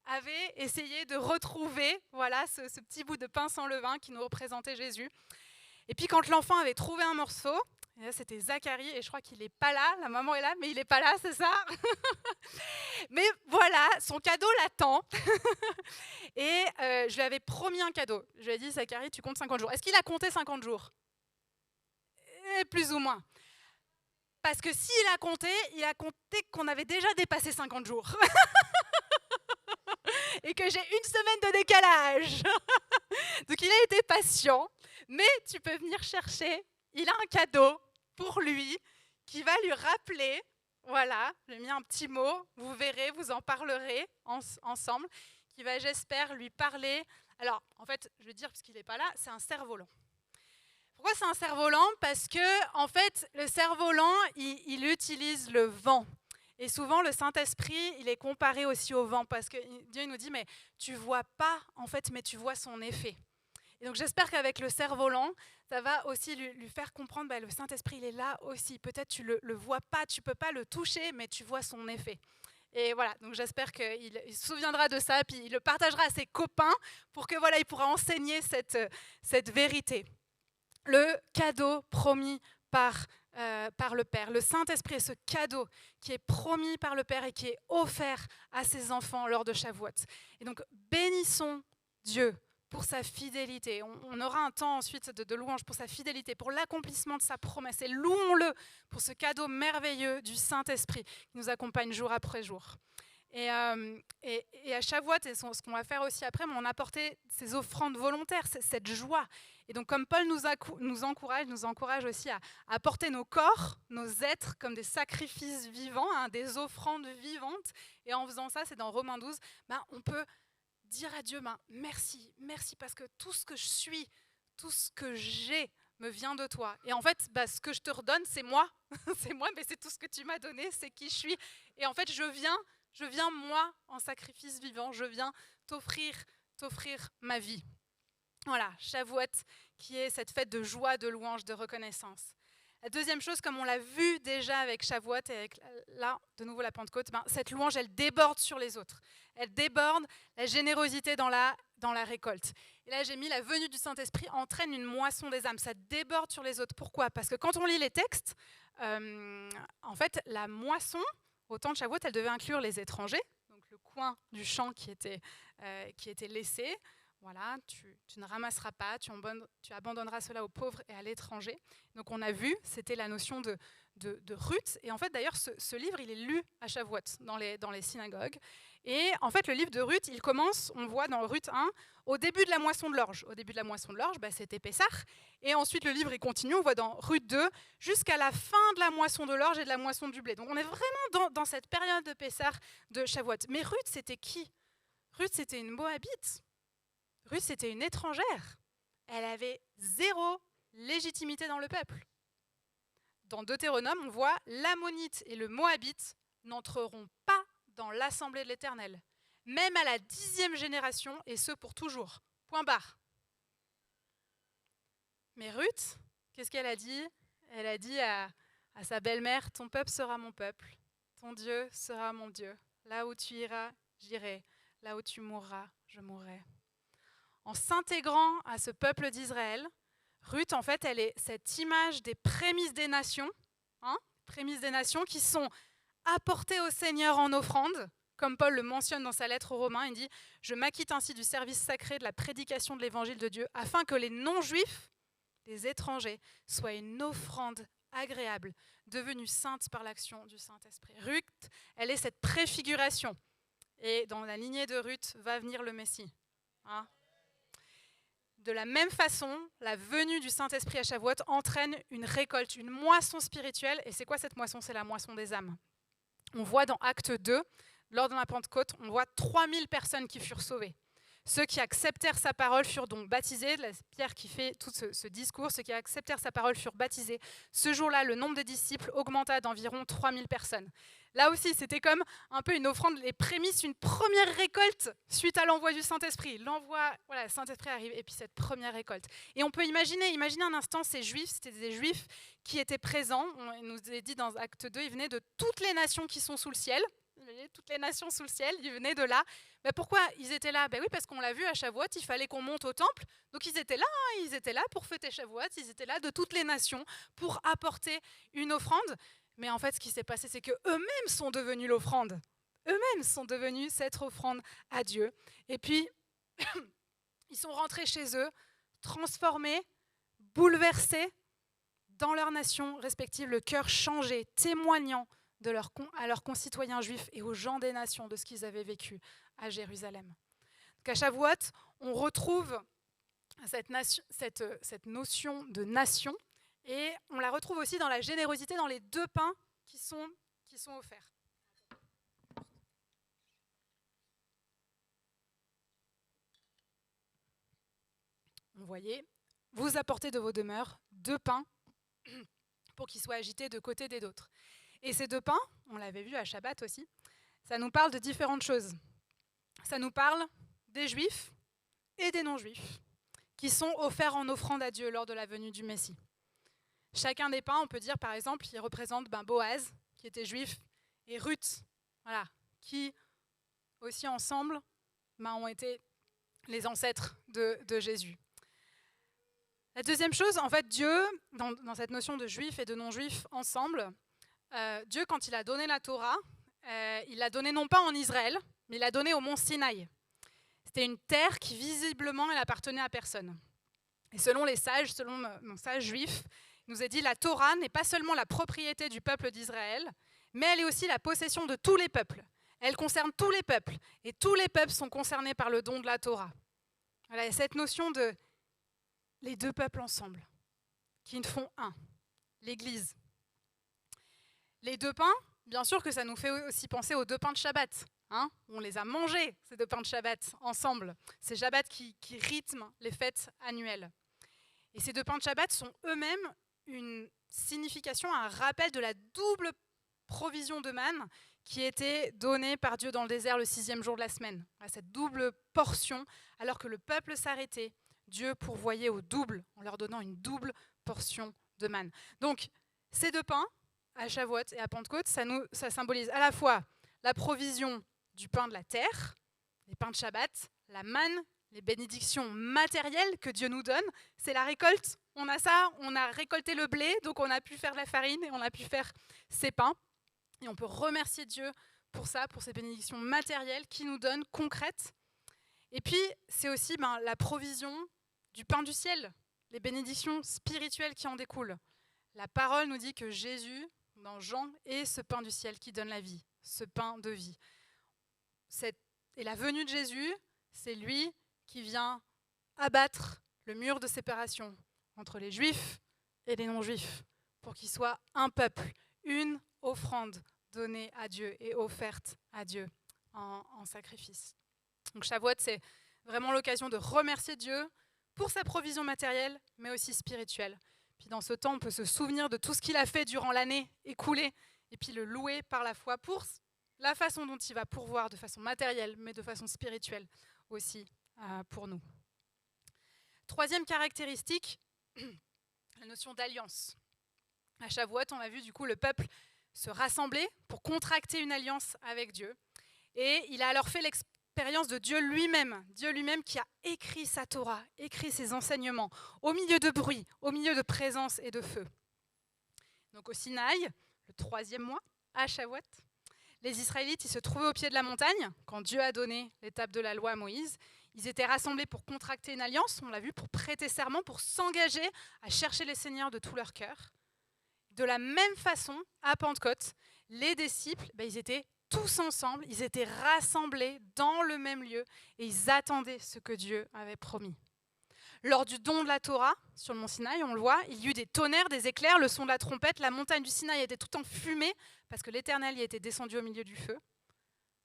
avaient essayé de retrouver ce petit bout de pain sans levain qui nous représentait Jésus. Et puis quand l'enfant avait trouvé un morceau, et là, c'était Zacharie, et je crois qu'il n'est pas là, la maman est là, mais il n'est pas là, c'est ça. Mais voilà, son cadeau l'attend. Et je lui avais promis un cadeau. Je lui ai dit, Zacharie, tu comptes 50 jours. Est-ce qu'il a compté 50 jours? Plus ou moins. Parce que s'il a compté qu'on avait déjà dépassé 50 jours. Et que j'ai une semaine de décalage. Donc il a été patient, mais tu peux venir chercher. Il a un cadeau pour lui qui va lui rappeler, j'ai mis un petit mot, vous verrez, vous en parlerez ensemble, qui va, j'espère, lui parler. Alors, en fait, je vais dire, parce qu'il n'est pas là, c'est un cerf-volant. Pourquoi c'est un cerf-volant? Parce que, en fait, le cerf-volant, il utilise le vent. Et souvent, le Saint-Esprit, il est comparé aussi au vent, parce que Dieu nous dit, mais tu ne vois pas, en fait, mais tu vois son effet. Et donc j'espère qu'avec le cerf-volant, ça va aussi lui faire comprendre, le Saint-Esprit, il est là aussi. Peut-être tu ne le vois pas, tu ne peux pas le toucher, mais tu vois son effet. Et voilà, donc j'espère qu'il se souviendra de ça, puis il le partagera à ses copains pour que il pourra enseigner cette vérité. Le cadeau promis par le Père. Le Saint-Esprit est ce cadeau qui est promis par le Père et qui est offert à ses enfants lors de Shavuot. Et donc bénissons Dieu pour sa fidélité. On aura un temps ensuite de louange pour sa fidélité, pour l'accomplissement de sa promesse. Et louons-le pour ce cadeau merveilleux du Saint-Esprit qui nous accompagne jour après jour. Et à Shavuot, et ce qu'on va faire aussi après, on a apporté ces offrandes volontaires, cette joie. Et donc comme Paul nous encourage aussi à apporter nos corps, nos êtres comme des sacrifices vivants, des offrandes vivantes. Et en faisant ça, c'est dans Romains 12, on peut dire à Dieu, merci parce que tout ce que je suis, tout ce que j'ai me vient de toi. Et en fait, ce que je te redonne, c'est moi. C'est moi, mais c'est tout ce que tu m'as donné, c'est qui je suis. Et en fait, je viens moi en sacrifice vivant, je viens t'offrir ma vie. Voilà, Shavuot, qui est cette fête de joie, de louange, de reconnaissance. La deuxième chose, comme on l'a vu déjà avec Shavuot et avec là, de nouveau la Pentecôte, cette louange, elle déborde sur les autres. Elle déborde la générosité dans la récolte. Et là, j'ai mis la venue du Saint-Esprit entraîne une moisson des âmes. Ça déborde sur les autres. Pourquoi? Parce que quand on lit les textes, en fait, la moisson, au temps de Shavuot, elle devait inclure les étrangers, donc le coin du champ qui était laissé. Voilà, tu ne ramasseras pas, tu abandonneras cela aux pauvres et à l'étranger. Donc on a vu, c'était la notion de Ruth. Et en fait, d'ailleurs, ce livre, il est lu à Shavuot dans les synagogues. Et en fait, le livre de Ruth, il commence, on voit dans Ruth 1, au début de la moisson de l'orge. Au début de la moisson de l'orge, c'était Pessah. Et ensuite, le livre, il continue, on voit dans Ruth 2, jusqu'à la fin de la moisson de l'orge et de la moisson du blé. Donc on est vraiment dans cette période de Pessah, de Shavuot. Mais Ruth, c'était qui? Ruth, c'était une Moabite. Ruth, c'était une étrangère. Elle avait zéro légitimité dans le peuple. Dans Deutéronome, on voit l'Ammonite et le Moabite n'entreront pas dans l'assemblée de l'Éternel, même à la 10e génération, et ce pour toujours. Point barre. Mais Ruth, qu'est-ce qu'elle a dit? Elle a dit à sa belle-mère, ton peuple sera mon peuple, ton Dieu sera mon Dieu. Là où tu iras, j'irai. Là où tu mourras, je mourrai. En s'intégrant à ce peuple d'Israël, Ruth, en fait, elle est cette image des prémices des nations, prémices des nations qui sont apportées au Seigneur en offrande, comme Paul le mentionne dans sa lettre aux Romains. Il dit « Je m'acquitte ainsi du service sacré de la prédication de l'évangile de Dieu, afin que les non-juifs, les étrangers, soient une offrande agréable, devenue sainte par l'action du Saint-Esprit. » Ruth, elle est cette préfiguration. et dans la lignée de Ruth va venir le Messie. Hein? De la même façon, la venue du Saint-Esprit à Shavuot entraîne une récolte, une moisson spirituelle. Et c'est quoi cette moisson? C'est la moisson des âmes. On voit dans Acte 2, lors de la Pentecôte, on voit 3000 personnes qui furent sauvées. Ceux qui acceptèrent sa parole furent donc baptisés. Pierre qui fait tout ce discours, ceux qui acceptèrent sa parole furent baptisés. Ce jour-là, le nombre des disciples augmenta d'environ 3000 personnes. Là aussi, c'était comme un peu une offrande, les prémices, une première récolte suite à l'envoi du Saint-Esprit. L'envoi, voilà, le Saint-Esprit arrive, et puis cette première récolte. Et on peut imaginer un instant ces Juifs, c'était des Juifs qui étaient présents. On nous a dit dans Acte 2, ils venaient de toutes les nations qui sont sous le ciel. Toutes les nations sous le ciel, ils venaient de là. Mais pourquoi ils étaient là? Oui, parce qu'on l'a vu à Shavuot, il fallait qu'on monte au temple. Donc ils étaient là pour fêter Shavuot, ils étaient là de toutes les nations pour apporter une offrande. Mais en fait, ce qui s'est passé, c'est qu'eux-mêmes sont devenus l'offrande. Eux-mêmes sont devenus cette offrande à Dieu. Et puis, ils sont rentrés chez eux, transformés, bouleversés dans leurs nations respectives, le cœur changé, témoignant à leurs concitoyens juifs et aux gens des nations de ce qu'ils avaient vécu à Jérusalem. Donc à Shavuot, on retrouve cette notion de nation et on la retrouve aussi dans la générosité, dans les 2 pains qui sont offerts. Vous voyez, vous apportez de vos demeures 2 pains pour qu'ils soient agités de côté des d'autres. Et ces 2 pains, on l'avait vu à Shabbat aussi, ça nous parle de différentes choses. Ça nous parle des Juifs et des non-Juifs qui sont offerts en offrande à Dieu lors de la venue du Messie. Chacun des pains, on peut dire par exemple, il représente Boaz, qui était juif, et Ruth, voilà, qui aussi ensemble ont été les ancêtres de Jésus. La deuxième chose, en fait, Dieu, dans cette notion de juifs et de non-juifs ensemble, Dieu, quand il a donné la Torah, il l'a donnée non pas en Israël, mais il l'a donnée au mont Sinaï. C'était une terre qui visiblement elle appartenait à personne. Et selon les sages, selon mon sage juif, il nous est dit la Torah n'est pas seulement la propriété du peuple d'Israël, mais elle est aussi la possession de tous les peuples. Elle concerne tous les peuples, et tous les peuples sont concernés par le don de la Torah. Voilà, il y a cette notion de les 2 peuples ensemble, qui font un, l'Église. Les 2 pains, bien sûr que ça nous fait aussi penser aux 2 pains de Shabbat. Hein, on les a mangés, ces 2 pains de Shabbat, ensemble. Ces Shabbats qui rythment les fêtes annuelles. Et ces 2 pains de Shabbat sont eux-mêmes une signification, un rappel de la double provision de manne qui était donnée par Dieu dans le désert le 6e jour de la semaine. Cette double portion, alors que le peuple s'arrêtait, Dieu pourvoyait au double, en leur donnant une double portion de manne. Donc, ces 2 pains, à Shavuot et à Pentecôte, ça symbolise à la fois la provision du pain de la terre, les pains de Shabbat, la manne, les bénédictions matérielles que Dieu nous donne. C'est la récolte. On a ça, on a récolté le blé, donc on a pu faire de la farine et on a pu faire ces pains. Et on peut remercier Dieu pour ça, pour ces bénédictions matérielles qu'il nous donne, concrètes. Et puis, c'est aussi la provision du pain du ciel, les bénédictions spirituelles qui en découlent. La parole nous dit que Jésus, dans Jean, est ce pain du ciel qui donne la vie, ce pain de vie. Et la venue de Jésus, c'est lui qui vient abattre le mur de séparation entre les Juifs et les non-Juifs, pour qu'ils soient un peuple, une offrande donnée à Dieu et offerte à Dieu en sacrifice. Donc Shavuot, c'est vraiment l'occasion de remercier Dieu pour sa provision matérielle, mais aussi spirituelle. Puis dans ce temps, on peut se souvenir de tout ce qu'il a fait durant l'année écoulée, et puis le louer par la foi pour la façon dont il va pourvoir de façon matérielle, mais de façon spirituelle aussi pour nous. 3e caractéristique, la notion d'alliance. À Shavuot, on a vu du coup le peuple se rassembler pour contracter une alliance avec Dieu. Et il a alors fait l'expérience de Dieu lui-même qui a écrit sa Torah, écrit ses enseignements, au milieu de bruit, au milieu de présence et de feu. Donc au Sinaï, le 3e mois, à Shavuot, les Israélites ils se trouvaient au pied de la montagne quand Dieu a donné l'étape de la loi à Moïse. Ils étaient rassemblés pour contracter une alliance, on l'a vu, pour prêter serment, pour s'engager à chercher les seigneurs de tout leur cœur. De la même façon, à Pentecôte, les disciples, ils étaient tous ensemble, ils étaient rassemblés dans le même lieu et ils attendaient ce que Dieu avait promis. Lors du don de la Torah, sur le mont Sinaï, on le voit, il y eut des tonnerres, des éclairs, le son de la trompette, la montagne du Sinaï était tout en fumée parce que l'Éternel y était descendu au milieu du feu.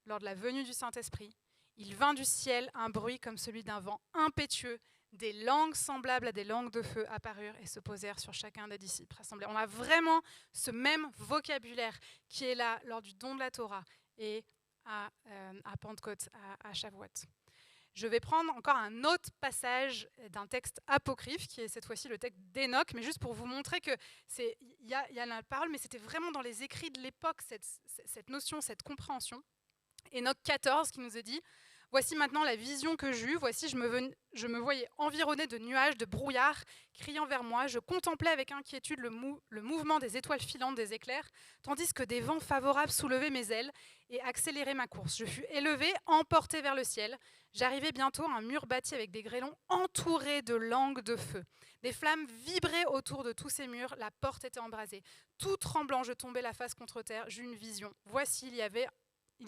Lors de la venue du Saint-Esprit, il vint du ciel un bruit comme celui d'un vent impétueux, des langues semblables à des langues de feu apparurent et se posèrent sur chacun des disciples rassemblés. On a vraiment ce même vocabulaire qui est là lors du don de la Torah et à Pentecôte, à Shavuot. Je vais prendre encore un autre passage d'un texte apocryphe, qui est cette fois-ci le texte d'Enoch, mais juste pour vous montrer que il y a la parole, mais c'était vraiment dans les écrits de l'époque, cette notion, cette compréhension. Enoch 14 qui nous est dit « Voici maintenant la vision que j'eus, voici je me voyais environné de nuages, de brouillards, criant vers moi, je contemplais avec inquiétude le mouvement des étoiles filantes des éclairs, tandis que des vents favorables soulevaient mes ailes et accéléraient ma course. Je fus élevé, emporté vers le ciel. J'arrivai bientôt à un mur bâti avec des grêlons entourés de langues de feu. Des flammes vibraient autour de tous ces murs, la porte était embrasée. Tout tremblant, je tombais la face contre terre, j'eus une vision. Voici, il y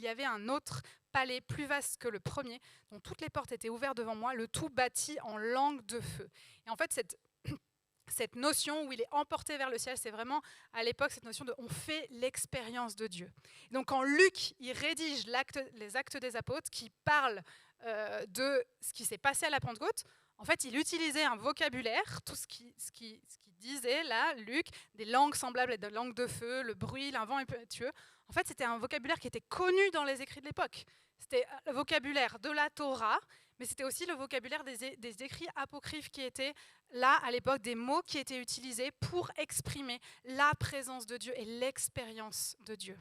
avait un autre palais plus vaste que le premier, dont toutes les portes étaient ouvertes devant moi, le tout bâti en langue de feu. » Et en fait, cette notion où il est emporté vers le ciel, c'est vraiment à l'époque cette notion de on fait l'expérience de Dieu. Et donc quand Luc il rédige les Actes des Apôtres qui parlent de ce qui s'est passé à la Pentecôte, en fait il utilisait un vocabulaire, tout ce qui disait là, Luc, des langues semblables à des langues de feu, le bruit, un vent impétueux. En fait c'était un vocabulaire qui était connu dans les écrits de l'époque. C'était le vocabulaire de la Torah, mais c'était aussi le vocabulaire des écrits apocryphes qui étaient là, à l'époque, des mots qui étaient utilisés pour exprimer la présence de Dieu et l'expérience de Dieu.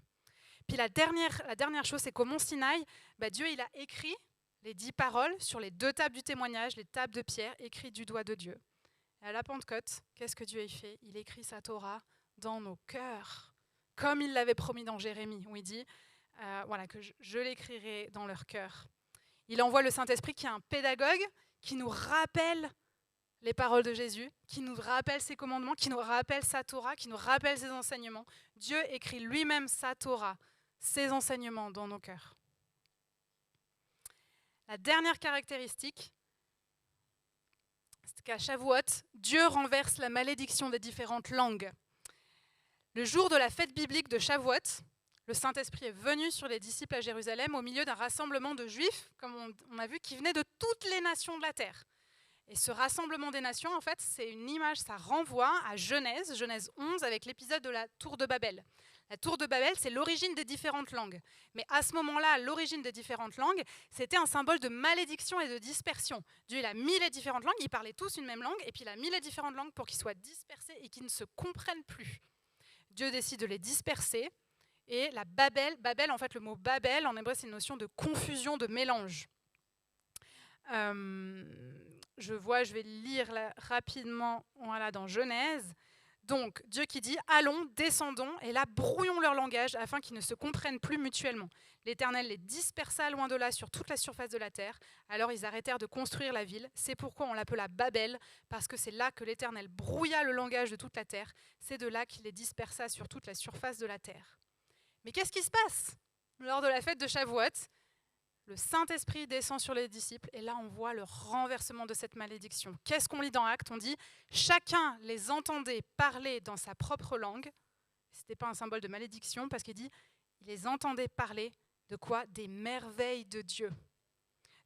Puis la dernière chose, c'est qu'au mont Sinaï, Dieu il a écrit les 10 paroles sur les 2 tables du témoignage, les tables de pierre écrites du doigt de Dieu. Et à la Pentecôte, qu'est-ce que Dieu a fait ? Il écrit sa Torah dans nos cœurs, comme il l'avait promis dans Jérémie, où il dit que je l'écrirai dans leur cœur. Il envoie le Saint-Esprit qui est un pédagogue, qui nous rappelle les paroles de Jésus, qui nous rappelle ses commandements, qui nous rappelle sa Torah, qui nous rappelle ses enseignements. Dieu écrit lui-même sa Torah, ses enseignements dans nos cœurs. La dernière caractéristique, c'est qu'à Shavuot, Dieu renverse la malédiction des différentes langues. Le jour de la fête biblique de Shavuot, le Saint-Esprit est venu sur les disciples à Jérusalem au milieu d'un rassemblement de Juifs, comme on a vu, qui venaient de toutes les nations de la terre. Et ce rassemblement des nations, en fait, c'est une image, ça renvoie à Genèse 11, avec l'épisode de la tour de Babel. La tour de Babel, c'est l'origine des différentes langues. Mais à ce moment-là, l'origine des différentes langues, c'était un symbole de malédiction et de dispersion. Dieu il a mis les différentes langues, ils parlaient tous une même langue, et puis il a mis les différentes langues pour qu'ils soient dispersés et qu'ils ne se comprennent plus. Dieu décide de les disperser. Et la Babel, en fait, le mot Babel, en hébreu, c'est une notion de confusion, de mélange. Je vais lire là, rapidement dans Genèse. Donc, Dieu qui dit « Allons, descendons, et là, brouillons leur langage, afin qu'ils ne se comprennent plus mutuellement. » L'Éternel les dispersa loin de là sur toute la surface de la terre. Alors ils arrêtèrent de construire la ville. C'est pourquoi on l'appela Babel, parce que c'est là que l'Éternel brouilla le langage de toute la terre. C'est de là qu'il les dispersa sur toute la surface de la terre. Mais qu'est-ce qui se passe lors de la fête de Shavuot ? Le Saint-Esprit descend sur les disciples et là on voit le renversement de cette malédiction. Qu'est-ce qu'on lit dans Actes ? On dit « Chacun les entendait parler dans sa propre langue ». Ce n'était pas un symbole de malédiction parce qu'il dit « Il les entendait parler de quoi ? Des merveilles de Dieu ».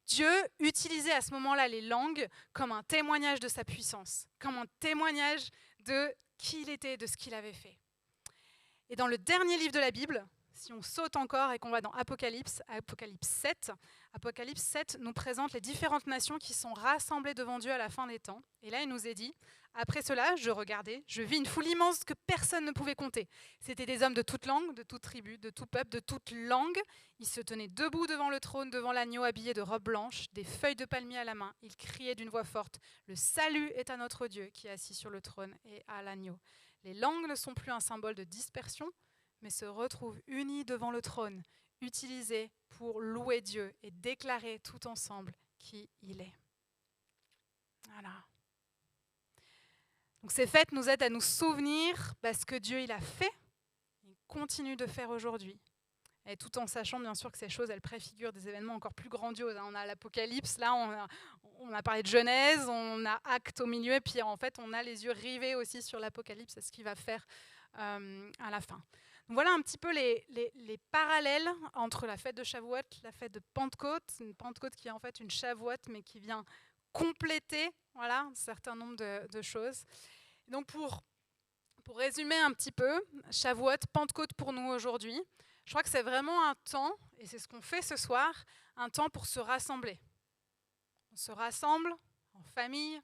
Dieu utilisait à ce moment-là les langues comme un témoignage de sa puissance, comme un témoignage de qui il était, de ce qu'il avait fait. Et dans le dernier livre de la Bible, si on saute encore et qu'on va dans Apocalypse 7 nous présente les différentes nations qui sont rassemblées devant Dieu à la fin des temps. Et là, il nous est dit, après cela, je regardais, je vis une foule immense que personne ne pouvait compter. C'était des hommes de toute langue, de toute tribu, de tout peuple, de toute langue. Ils se tenaient debout devant le trône, devant l'agneau habillé de robes blanches, des feuilles de palmier à la main. Ils criaient d'une voix forte, « Le salut est à notre Dieu qui est assis sur le trône et à l'agneau. » Les langues ne sont plus un symbole de dispersion, mais se retrouvent unis devant le trône, utilisés pour louer Dieu et déclarer tout ensemble qui il est. Voilà. Donc ces fêtes nous aident à nous souvenir ce que Dieu il a fait, il continue de faire aujourd'hui. Et tout en sachant bien sûr que ces choses, elles préfigurent des événements encore plus grandioses. On a l'Apocalypse, là on a parlé de Genèse, on a Actes au milieu, et puis en fait on a les yeux rivés aussi sur l'Apocalypse, c'est ce qu'il va faire à la fin. Donc voilà un petit peu les parallèles entre la fête de Shavuot, la fête de Pentecôte, une Pentecôte qui est en fait une Shavuot, mais qui vient compléter un certain nombre de choses. Et donc pour résumer un petit peu, Shavuot, Pentecôte pour nous aujourd'hui, je crois que c'est vraiment un temps, et c'est ce qu'on fait ce soir, un temps pour se rassembler. On se rassemble en famille,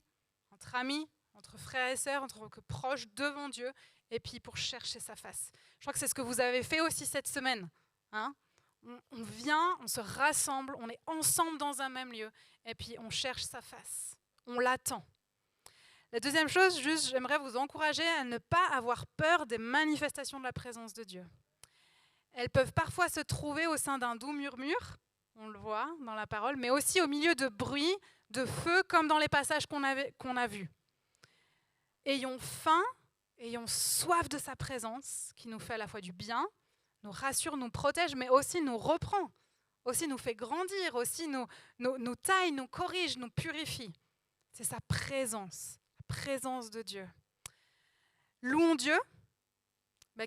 entre amis, entre frères et sœurs, entre proches devant Dieu, et puis pour chercher sa face. Je crois que c'est ce que vous avez fait aussi cette semaine. On vient, on se rassemble, on est ensemble dans un même lieu, et puis on cherche sa face. On l'attend. La deuxième chose, juste, j'aimerais vous encourager à ne pas avoir peur des manifestations de la présence de Dieu. Elles peuvent parfois se trouver au sein d'un doux murmure, on le voit dans la parole, mais aussi au milieu de bruits, de feu, comme dans les passages qu'on a vus. Ayons faim, ayons soif de sa présence, qui nous fait à la fois du bien, nous rassure, nous protège, mais aussi nous reprend, aussi nous fait grandir, aussi nous taille, nous corrige, nous purifie. C'est sa présence, la présence de Dieu. Louons Dieu,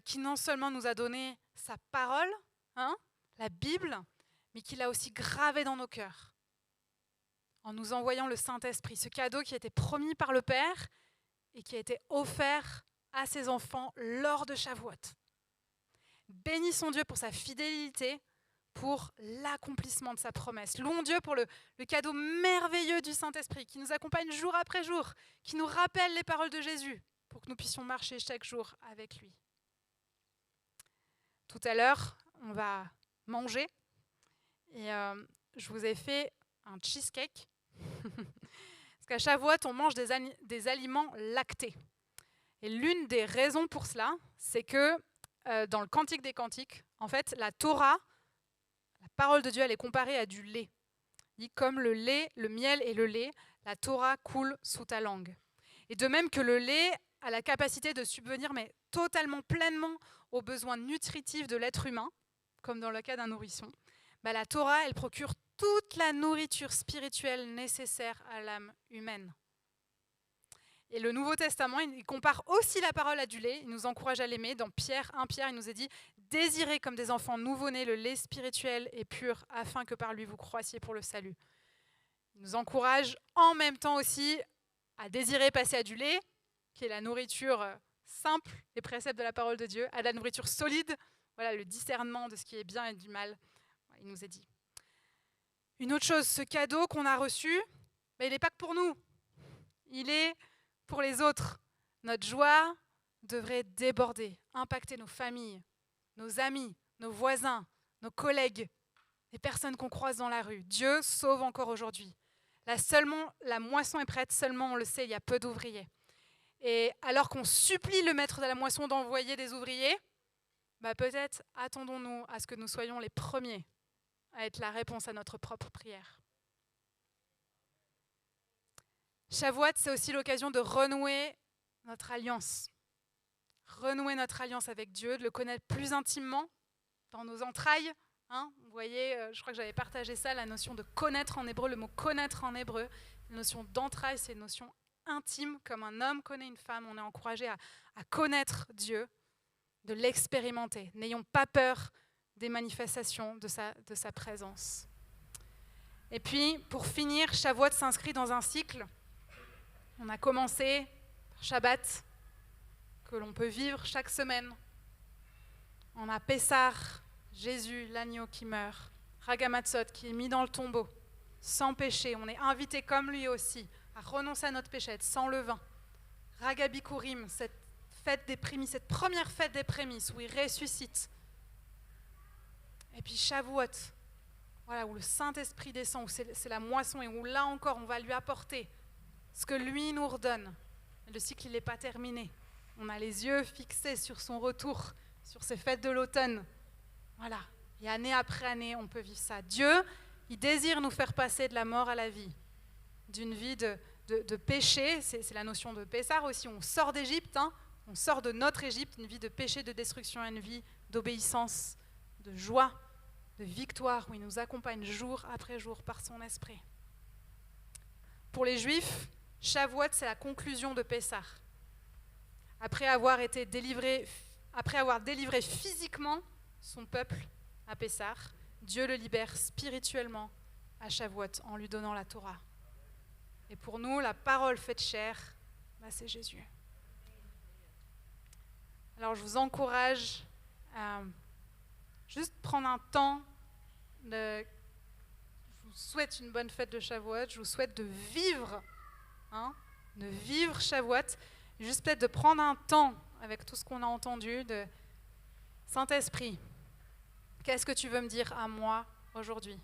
qui non seulement nous a donné sa parole, la Bible, mais qui l'a aussi gravé dans nos cœurs, en nous envoyant le Saint-Esprit, ce cadeau qui a été promis par le Père et qui a été offert à ses enfants lors de Shavuot. Bénissons Dieu pour sa fidélité, pour l'accomplissement de sa promesse. Louons Dieu pour le cadeau merveilleux du Saint-Esprit qui nous accompagne jour après jour, qui nous rappelle les paroles de Jésus pour que nous puissions marcher chaque jour avec lui. Tout à l'heure, on va manger et je vous ai fait un cheesecake parce qu'à Shavuot, on mange des aliments lactés. Et l'une des raisons pour cela, c'est que dans le Cantique des Cantiques, en fait, la Torah, la parole de Dieu, elle est comparée à du lait. Dit comme le lait, le miel et le lait, la Torah coule sous ta langue. Et de même que le lait a la capacité de subvenir, mais totalement, pleinement, aux besoins nutritifs de l'être humain, comme dans le cas d'un nourrisson, la Torah, elle procure toute la nourriture spirituelle nécessaire à l'âme humaine. Et le Nouveau Testament, il compare aussi la parole à du lait, il nous encourage à l'aimer. Dans 1 Pierre, il nous est dit « Désirez comme des enfants nouveau-nés le lait spirituel et pur, afin que par lui vous croissiez pour le salut. » Il nous encourage en même temps aussi à désirer passer à du lait, qui est la nourriture simple, les préceptes de la parole de Dieu, à la nourriture solide, le discernement de ce qui est bien et du mal, il nous est dit. Une autre chose, ce cadeau qu'on a reçu, il n'est pas que pour nous, il est pour les autres. Notre joie devrait déborder, impacter nos familles, nos amis, nos voisins, nos collègues, les personnes qu'on croise dans la rue. Dieu sauve encore aujourd'hui. Là seulement, la moisson est prête, seulement on le sait, il y a peu d'ouvriers. Et alors qu'on supplie le maître de la moisson d'envoyer des ouvriers, peut-être attendons-nous à ce que nous soyons les premiers à être la réponse à notre propre prière. Shavuot, c'est aussi l'occasion de renouer notre alliance. Renouer notre alliance avec Dieu, de le connaître plus intimement dans nos entrailles. Vous voyez, je crois que j'avais partagé ça, la notion de connaître en hébreu, le mot connaître en hébreu, la notion d'entrailles, c'est une notion intime, comme un homme connaît une femme. On est encouragé à connaître Dieu, de l'expérimenter. N'ayons pas peur des manifestations de sa présence. Et puis, pour finir, Shavuot s'inscrit dans un cycle. On a commencé par Shabbat, que l'on peut vivre chaque semaine. On a Pessah, Jésus, l'agneau qui meurt. Ragamatzot, qui est mis dans le tombeau, sans péché. On est invité comme lui aussi à renoncer à notre péché, sans levain. Ragabikurim, cette fête des prémices, cette première fête des prémices où il ressuscite. Et puis Shavuot, où le Saint-Esprit descend, où c'est la moisson et où là encore on va lui apporter ce que lui nous redonne. Le cycle, il n'est pas terminé. On a les yeux fixés sur son retour, sur ces fêtes de l'automne. Et année après année, on peut vivre ça. Dieu, il désire nous faire passer de la mort à la vie, d'une vie de péché. C'est la notion de Pessah aussi. On sort d'Égypte, on sort de notre Égypte, une vie de péché, de destruction, à une vie d'obéissance de joie, de victoire, où il nous accompagne jour après jour par son esprit. Pour les Juifs, Shavuot, c'est la conclusion de Pessah. Après avoir délivré physiquement son peuple à Pessah, Dieu le libère spirituellement à Shavuot en lui donnant la Torah. Et pour nous, la parole faite chair, c'est Jésus. Alors je vous encourage à juste prendre un temps. Je vous souhaite une bonne fête de Shavuot. Je vous souhaite de vivre Shavuot. Juste peut-être de prendre un temps avec tout ce qu'on a entendu, de Saint-Esprit, qu'est-ce que tu veux me dire à moi aujourd'hui?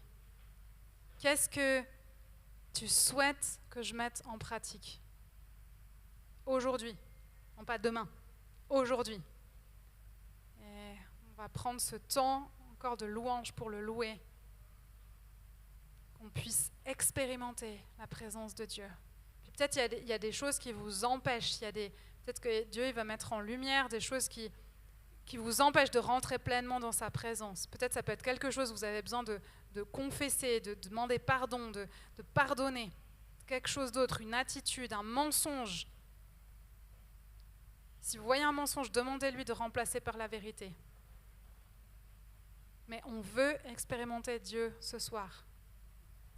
Qu'est-ce que tu souhaites que je mette en pratique aujourd'hui? Non pas demain, aujourd'hui. Et on va prendre ce temps encore de louange pour le louer, qu'on puisse expérimenter la présence de Dieu. Puis peut-être il y a des choses qui vous empêchent, peut-être que Dieu il va mettre en lumière des choses qui vous empêchent de rentrer pleinement dans sa présence. Peut-être ça peut être quelque chose que vous avez besoin de confesser, de demander pardon, de pardonner. Quelque chose d'autre, une attitude, un mensonge. Si vous voyez un mensonge, demandez-lui de remplacer par la vérité. Mais on veut expérimenter Dieu ce soir.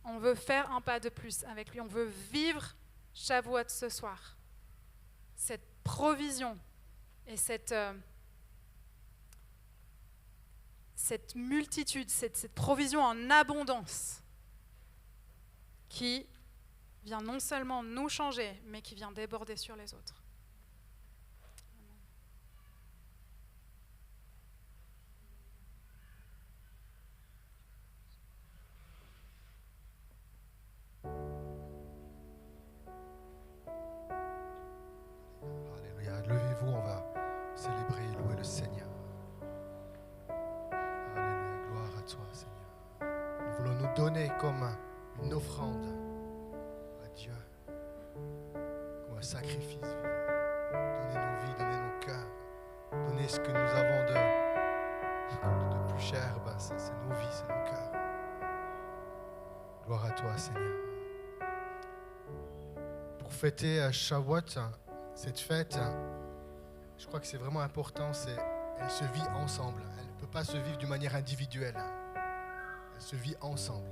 On veut faire un pas de plus avec lui. On veut vivre Shavuot ce soir. Cette provision et cette multitude, cette provision en abondance qui vient non seulement nous changer, mais qui vient déborder sur les autres. Alléluia. Levez-vous, on va célébrer et louer le Seigneur. Alléluia. Gloire à toi, Seigneur. Nous voulons nous donner comme une offrande à Dieu, comme un sacrifice vivant. Donner nos vies, donner nos cœurs, donner ce que nous avons de plus cher, c'est nos vies, c'est nos cœurs. Gloire à toi, Seigneur. Pour fêter Shavuot, cette fête, je crois que c'est vraiment important, elle se vit ensemble. Elle ne peut pas se vivre d'une manière individuelle. Elle se vit ensemble.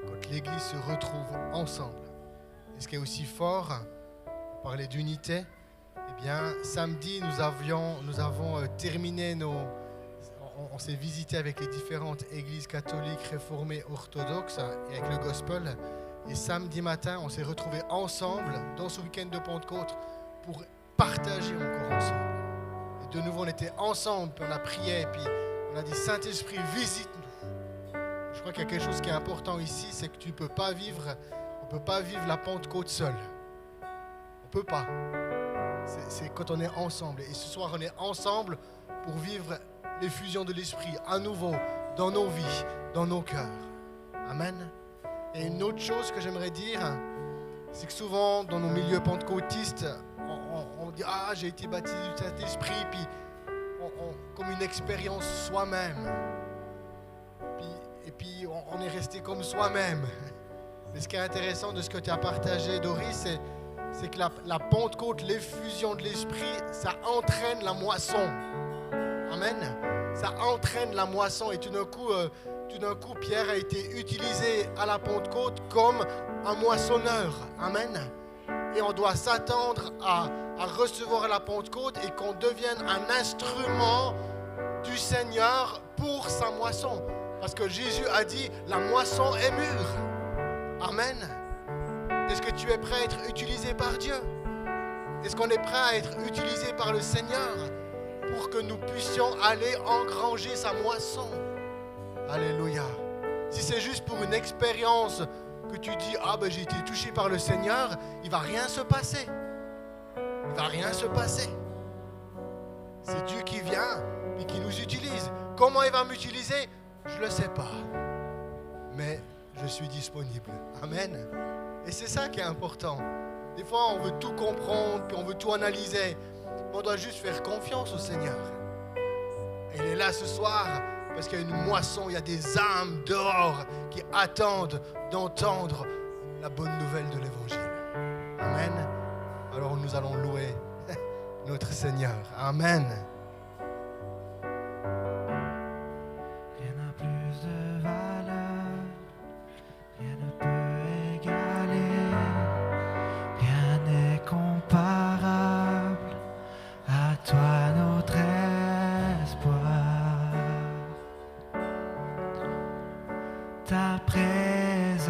Quand l'Église se retrouve ensemble. Et ce qui est aussi fort, pour parler d'unité, eh bien, samedi, nous avons terminé on s'est visité avec les différentes églises catholiques, réformées, orthodoxes et avec le gospel. Et samedi matin, on s'est retrouvés ensemble dans ce week-end de Pentecôte pour partager encore ensemble. Et de nouveau, on était ensemble, puis on a prié, et puis on a dit Saint-Esprit, visite-nous. Je crois qu'il y a quelque chose qui est important ici, c'est que on ne peut pas vivre la Pentecôte seul. On ne peut pas. C'est quand on est ensemble. Et ce soir, on est ensemble pour vivre l'effusion de l'Esprit à nouveau dans nos vies, dans nos cœurs. Amen. Et une autre chose que j'aimerais dire, c'est que souvent dans nos milieux pentecôtistes, on dit « Ah, j'ai été baptisé du Saint-Esprit », puis comme une expérience soi-même. Et puis on est resté comme soi-même. Mais ce qui est intéressant de ce que tu as partagé, Doris, c'est que la Pentecôte, l'effusion de l'Esprit, ça entraîne la moisson. Amen. Ça entraîne la moisson. Et tout d'un coup, Pierre a été utilisé à la Pentecôte comme un moissonneur. Amen. Et on doit s'attendre à recevoir la Pentecôte et qu'on devienne un instrument du Seigneur pour sa moisson. Parce que Jésus a dit, la moisson est mûre. Amen. Est-ce que tu es prêt à être utilisé par Dieu? Est-ce qu'on est prêt à être utilisé par le Seigneur pour que nous puissions aller engranger sa moisson? Alléluia. Si c'est juste pour une expérience que tu dis, j'ai été touché par le Seigneur, il ne va rien se passer. Il ne va rien se passer. C'est Dieu qui vient et qui nous utilise. Comment il va m'utiliser? Je ne le sais pas. Mais je suis disponible. Amen. Et c'est ça qui est important. Des fois, on veut tout comprendre, puis on veut tout analyser. On doit juste faire confiance au Seigneur. Et il est là ce soir Parce qu'il y a une moisson, il y a des âmes dehors qui attendent d'entendre la bonne nouvelle de l'Évangile. Amen. Alors nous allons louer notre Seigneur. Amen. Rien n'a plus de valeur, rien ne peut égaler, rien n'est comparable à toi notre espoir. Ta présence,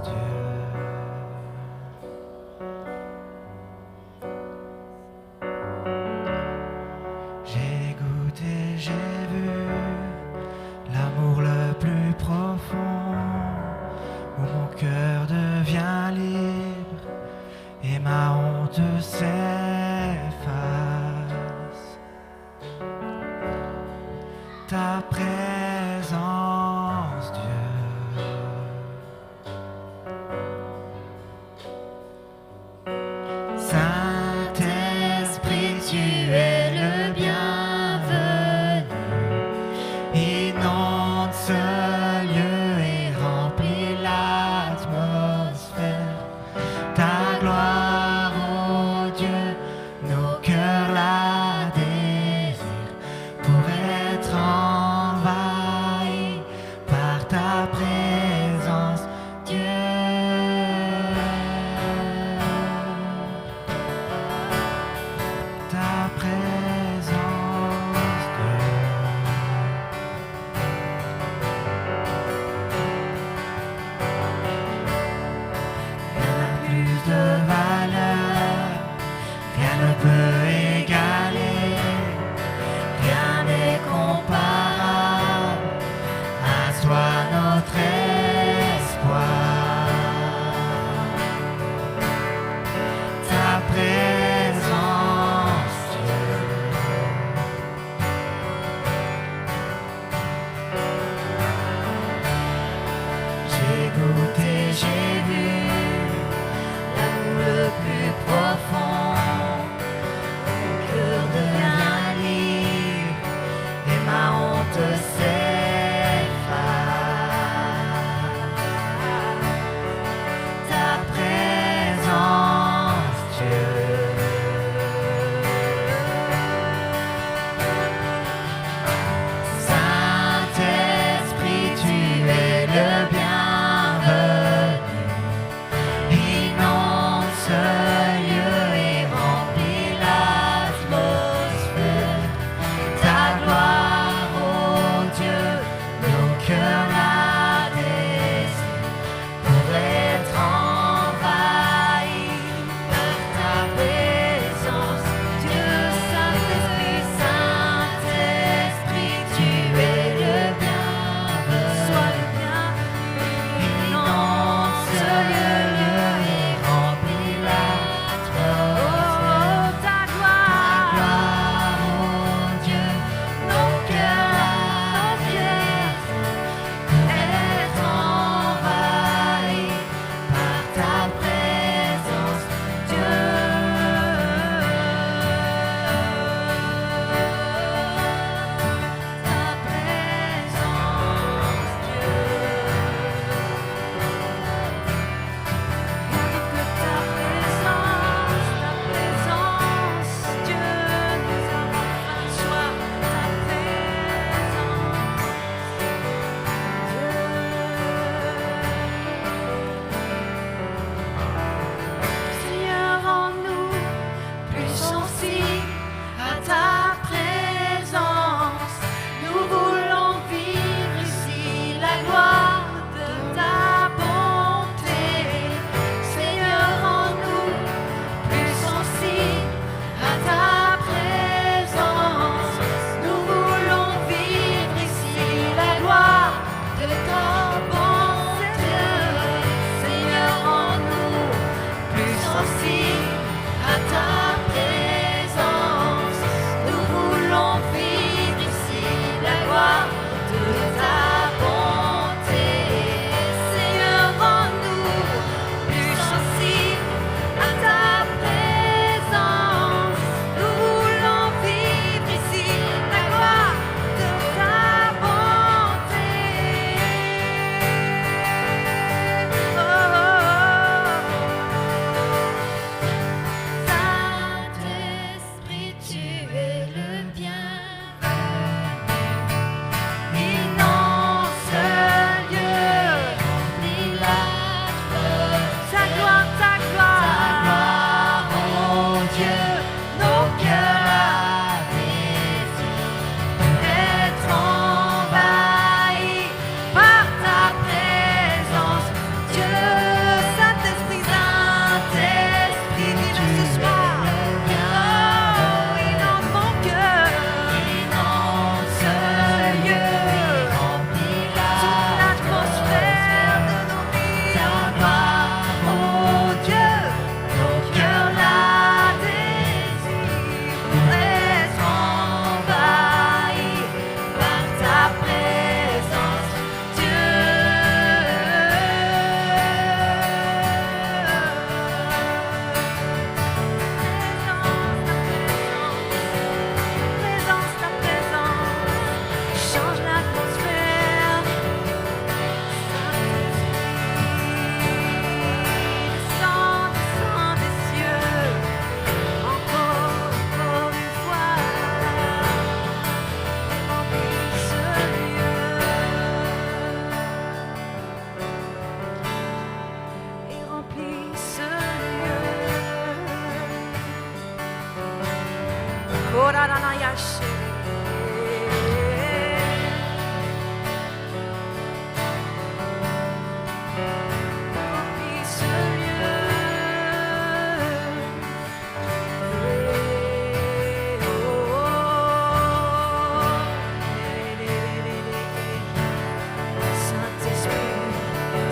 Dieu. J'ai goûté, j'ai vu l'amour le plus profond, où mon cœur devient libre et ma honte s'efface. Ta présence, Dieu. Saint-Esprit, tu es le bienvenu. Inonde ce lieu et remplit l'atmosphère. Ta gloire, ô Dieu, nos cœurs la désirent pour être envahis par ta présence, Dieu. Ta présence, Dieu. Rien n'a plus de valeur, rien ne peut égaler, rien n'est comparable à toi notre espoir. Ta présence, Dieu. J'ai goûté, j'ai vu l'amour le plus profond, où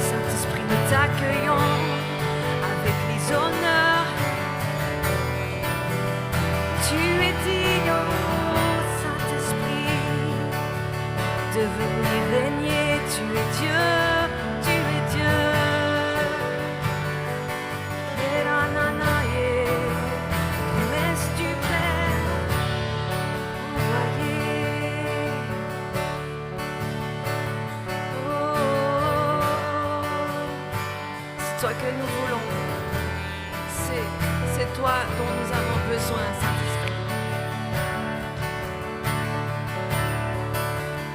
Saint-Esprit, nous t'accueillons avec les honneurs. Tu es digne, oh Saint-Esprit, de venir régner. Tu es Dieu, tu es Dieu. Promesse du Père envoyée. C'est toi que nous voulons. C'est toi dont nous avons besoin, Saint-Esprit.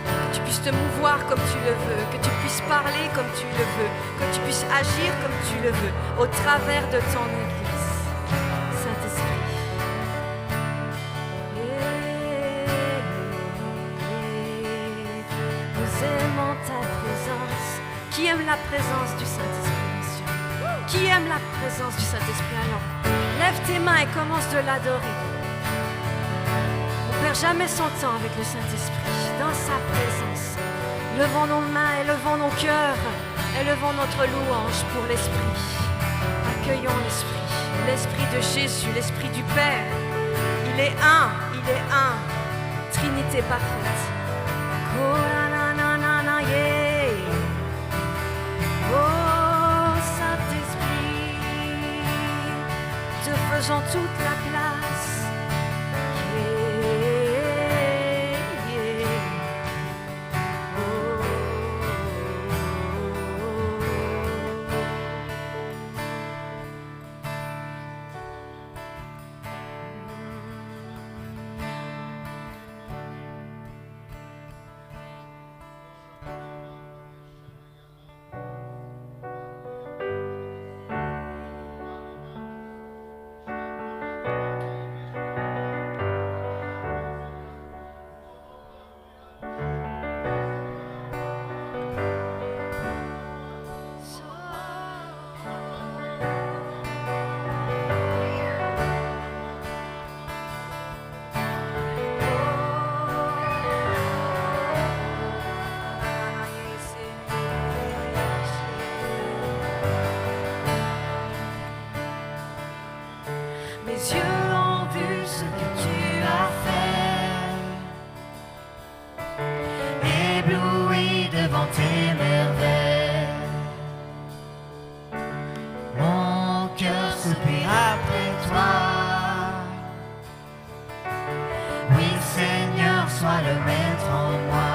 Que tu puisses te mouvoir comme tu le veux, que tu puisses parler comme tu le veux, que tu puisses agir comme tu le veux, au travers de ton Église, Saint-Esprit. Nous aimons ta présence. Qui aime la présence du Saint-Esprit, monsieur? Qui aime la présence du Saint-Esprit? Alors, lève tes mains et commence de l'adorer. On ne perd jamais son temps avec le Saint-Esprit, dans sa présence. Levons nos mains, élevons nos cœurs, élevons notre louange pour l'Esprit. Accueillons l'Esprit, l'Esprit de Jésus, l'Esprit du Père. Il est un, Trinité parfaite. Oh Saint-Esprit, te faisons toute la place. Mes yeux ont vu ce que tu as fait, ébloui devant tes merveilles. Mon cœur soupire après toi. Oui, Seigneur, sois le maître en moi.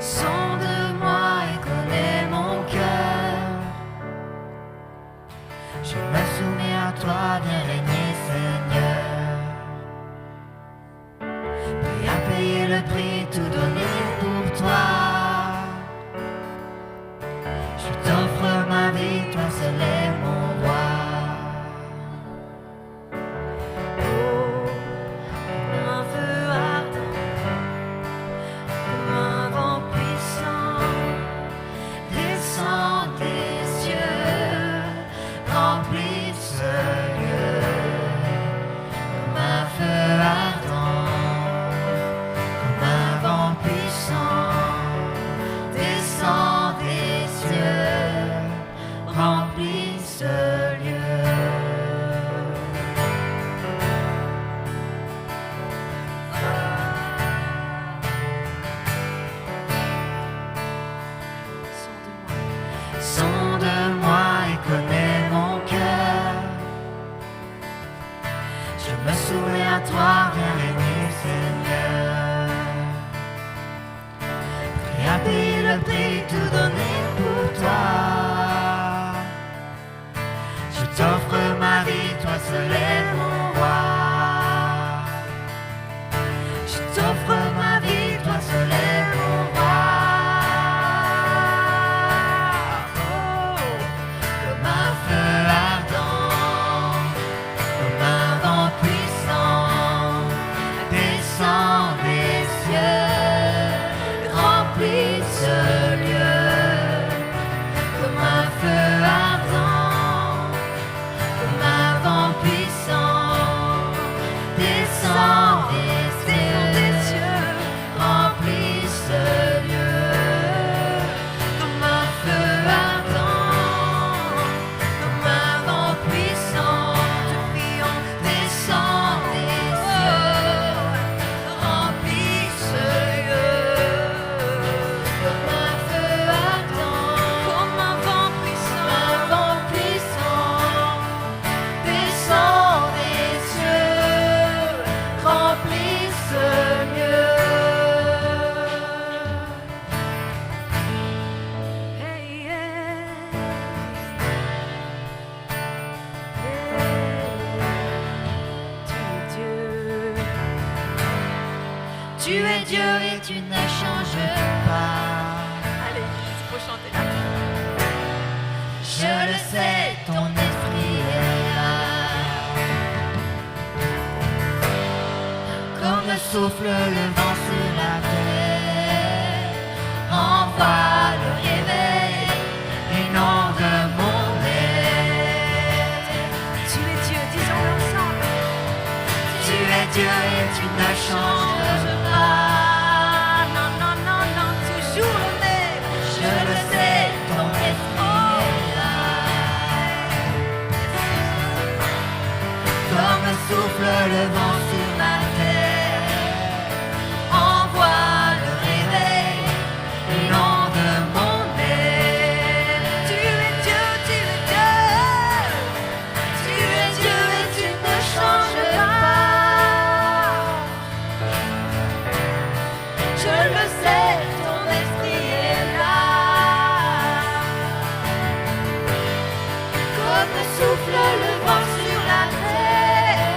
Sonde-moi et connais mon cœur. Je me soumets à toi, viens régner, Seigneur. Prêt à payer le prix, tout donner pour toi. Je t'offre ma vie, toi seul est mon roi. Oh, comme un feu ardent, comme un vent puissant, descend des cieux, remplit ce lieu. Comme un feu ardent, comme un vent puissant, descend des cieux, remplit ce lieu. Sonde-moi et connais mon cœur. Je me soumets à toi, viens régner, Seigneur. Prêt à payer le prix, tout donner pour toi. Je t'offre ma vie, toi seul est mon roi. Je Tu es Dieu et tu ne changes pas. Allez, il faut chanter là. Je le sais, ton esprit est là. Comme souffle le vent sur la terre, envoie le réveil et non de mon aide. Tu es Dieu, disons-le ensemble. Tu es Dieu et tu ne changes pas. Non, non, non, non, toujours le même. Je le sais, ton esprit est là. Comme souffle le vent sur la terre, envoie le réveil et non de mon aide. Tu es Dieu, tu es Dieu. Tu es Dieu et tu ne changes pas. Je le sais, ton esprit est là. Comme souffle le vent sur la terre,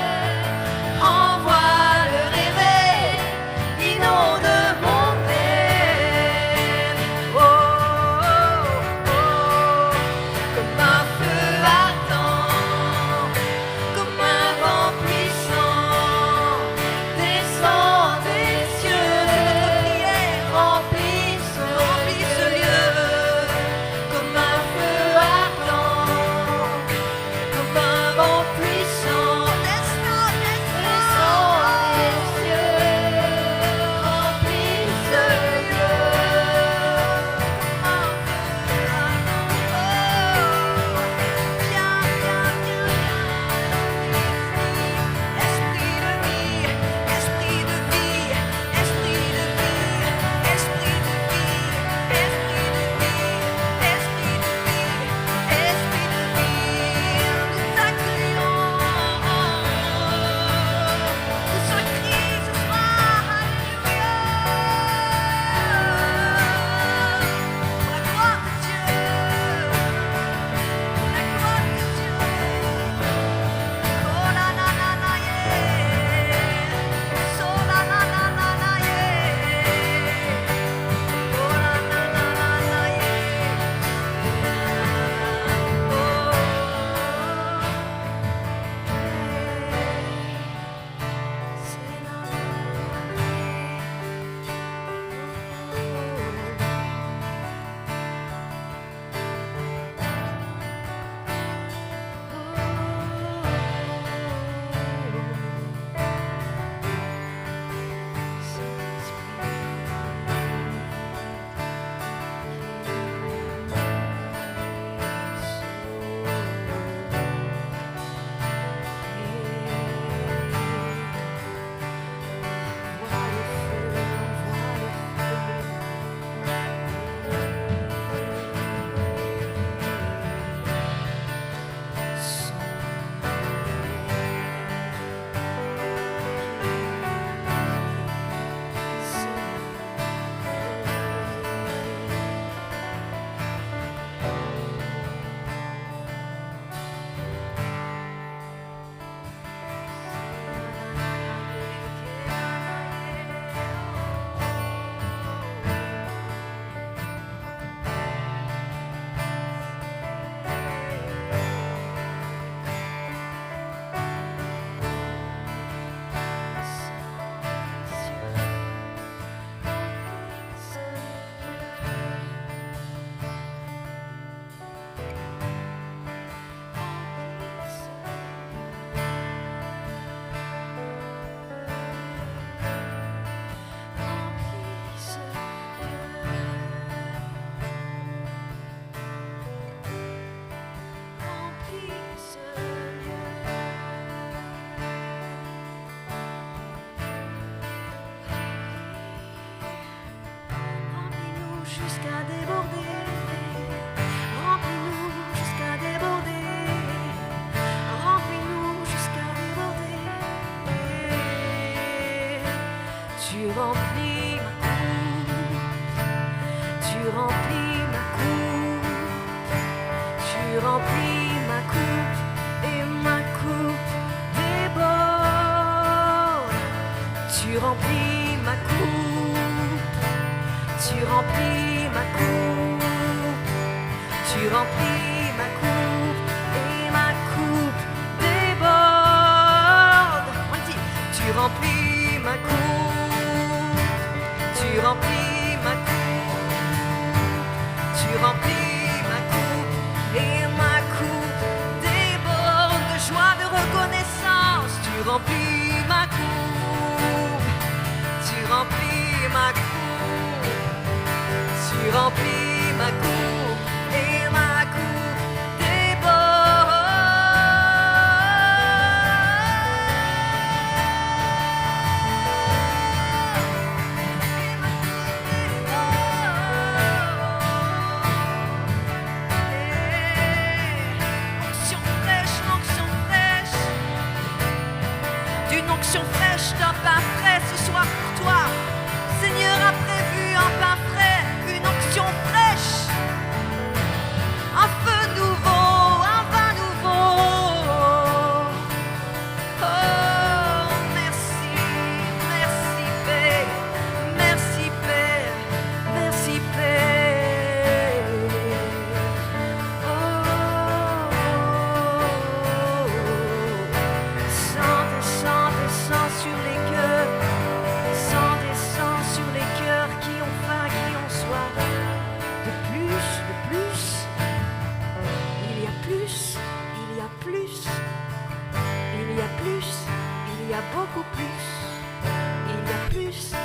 envoie le réveil, inonde mon aide. Oh, oh, oh, comme un feu ardent, comme un vent puissant, descend des cieux, remplit ce lieu, comme un feu ardent, comme un vent puissant, descend des cieux, remplit ce lieu, comme un feu ardent. Viens, viens, viens, esprit de vie, esprit de vie, esprit de vie, esprit de vie, esprit de vie, esprit de vie, esprit de vie, nous t'accueillons, nous sommes cris ce soir, alléluia, pour la gloire de Dieu, pour la gloire de Dieu. Oh la la la la yeah, so la la la la la yeah, oh la la la la la jusqu'à déborder, remplis-nous jusqu'à déborder, remplis-nous jusqu'à déborder. Tu remplis ma coupe, tu remplis ma coupe, tu remplis ma coupe et ma coupe déborde. Tu remplis ma coupe, tu remplis ma coupe, tu remplis ma coupe et ma coupe déborde. On dit, tu remplis ma coupe, tu remplis ma coupe, tu remplis ma coupe et ma coupe déborde de joie, de reconnaissance. Tu remplis ma coupe, tu remplis ma coupe, tu remplis ma coupe et ma coupe Onction fraîche, onction fraîche, d'une onction fraîche, d'un pain frais ce soir pour toi. Seigneur a prévu un pain frais, une onction fraîche, un feu nouveau, un vin nouveau. Oh, merci, merci Père, merci Père, merci Père. Oh, descends, descends, descends sur les cœurs, descends, descends sur les cœurs qui ont faim, qui ont soif. De plus, il y a plus, il y a plus, il y a plus, il y a beaucoup plus, il y a plus.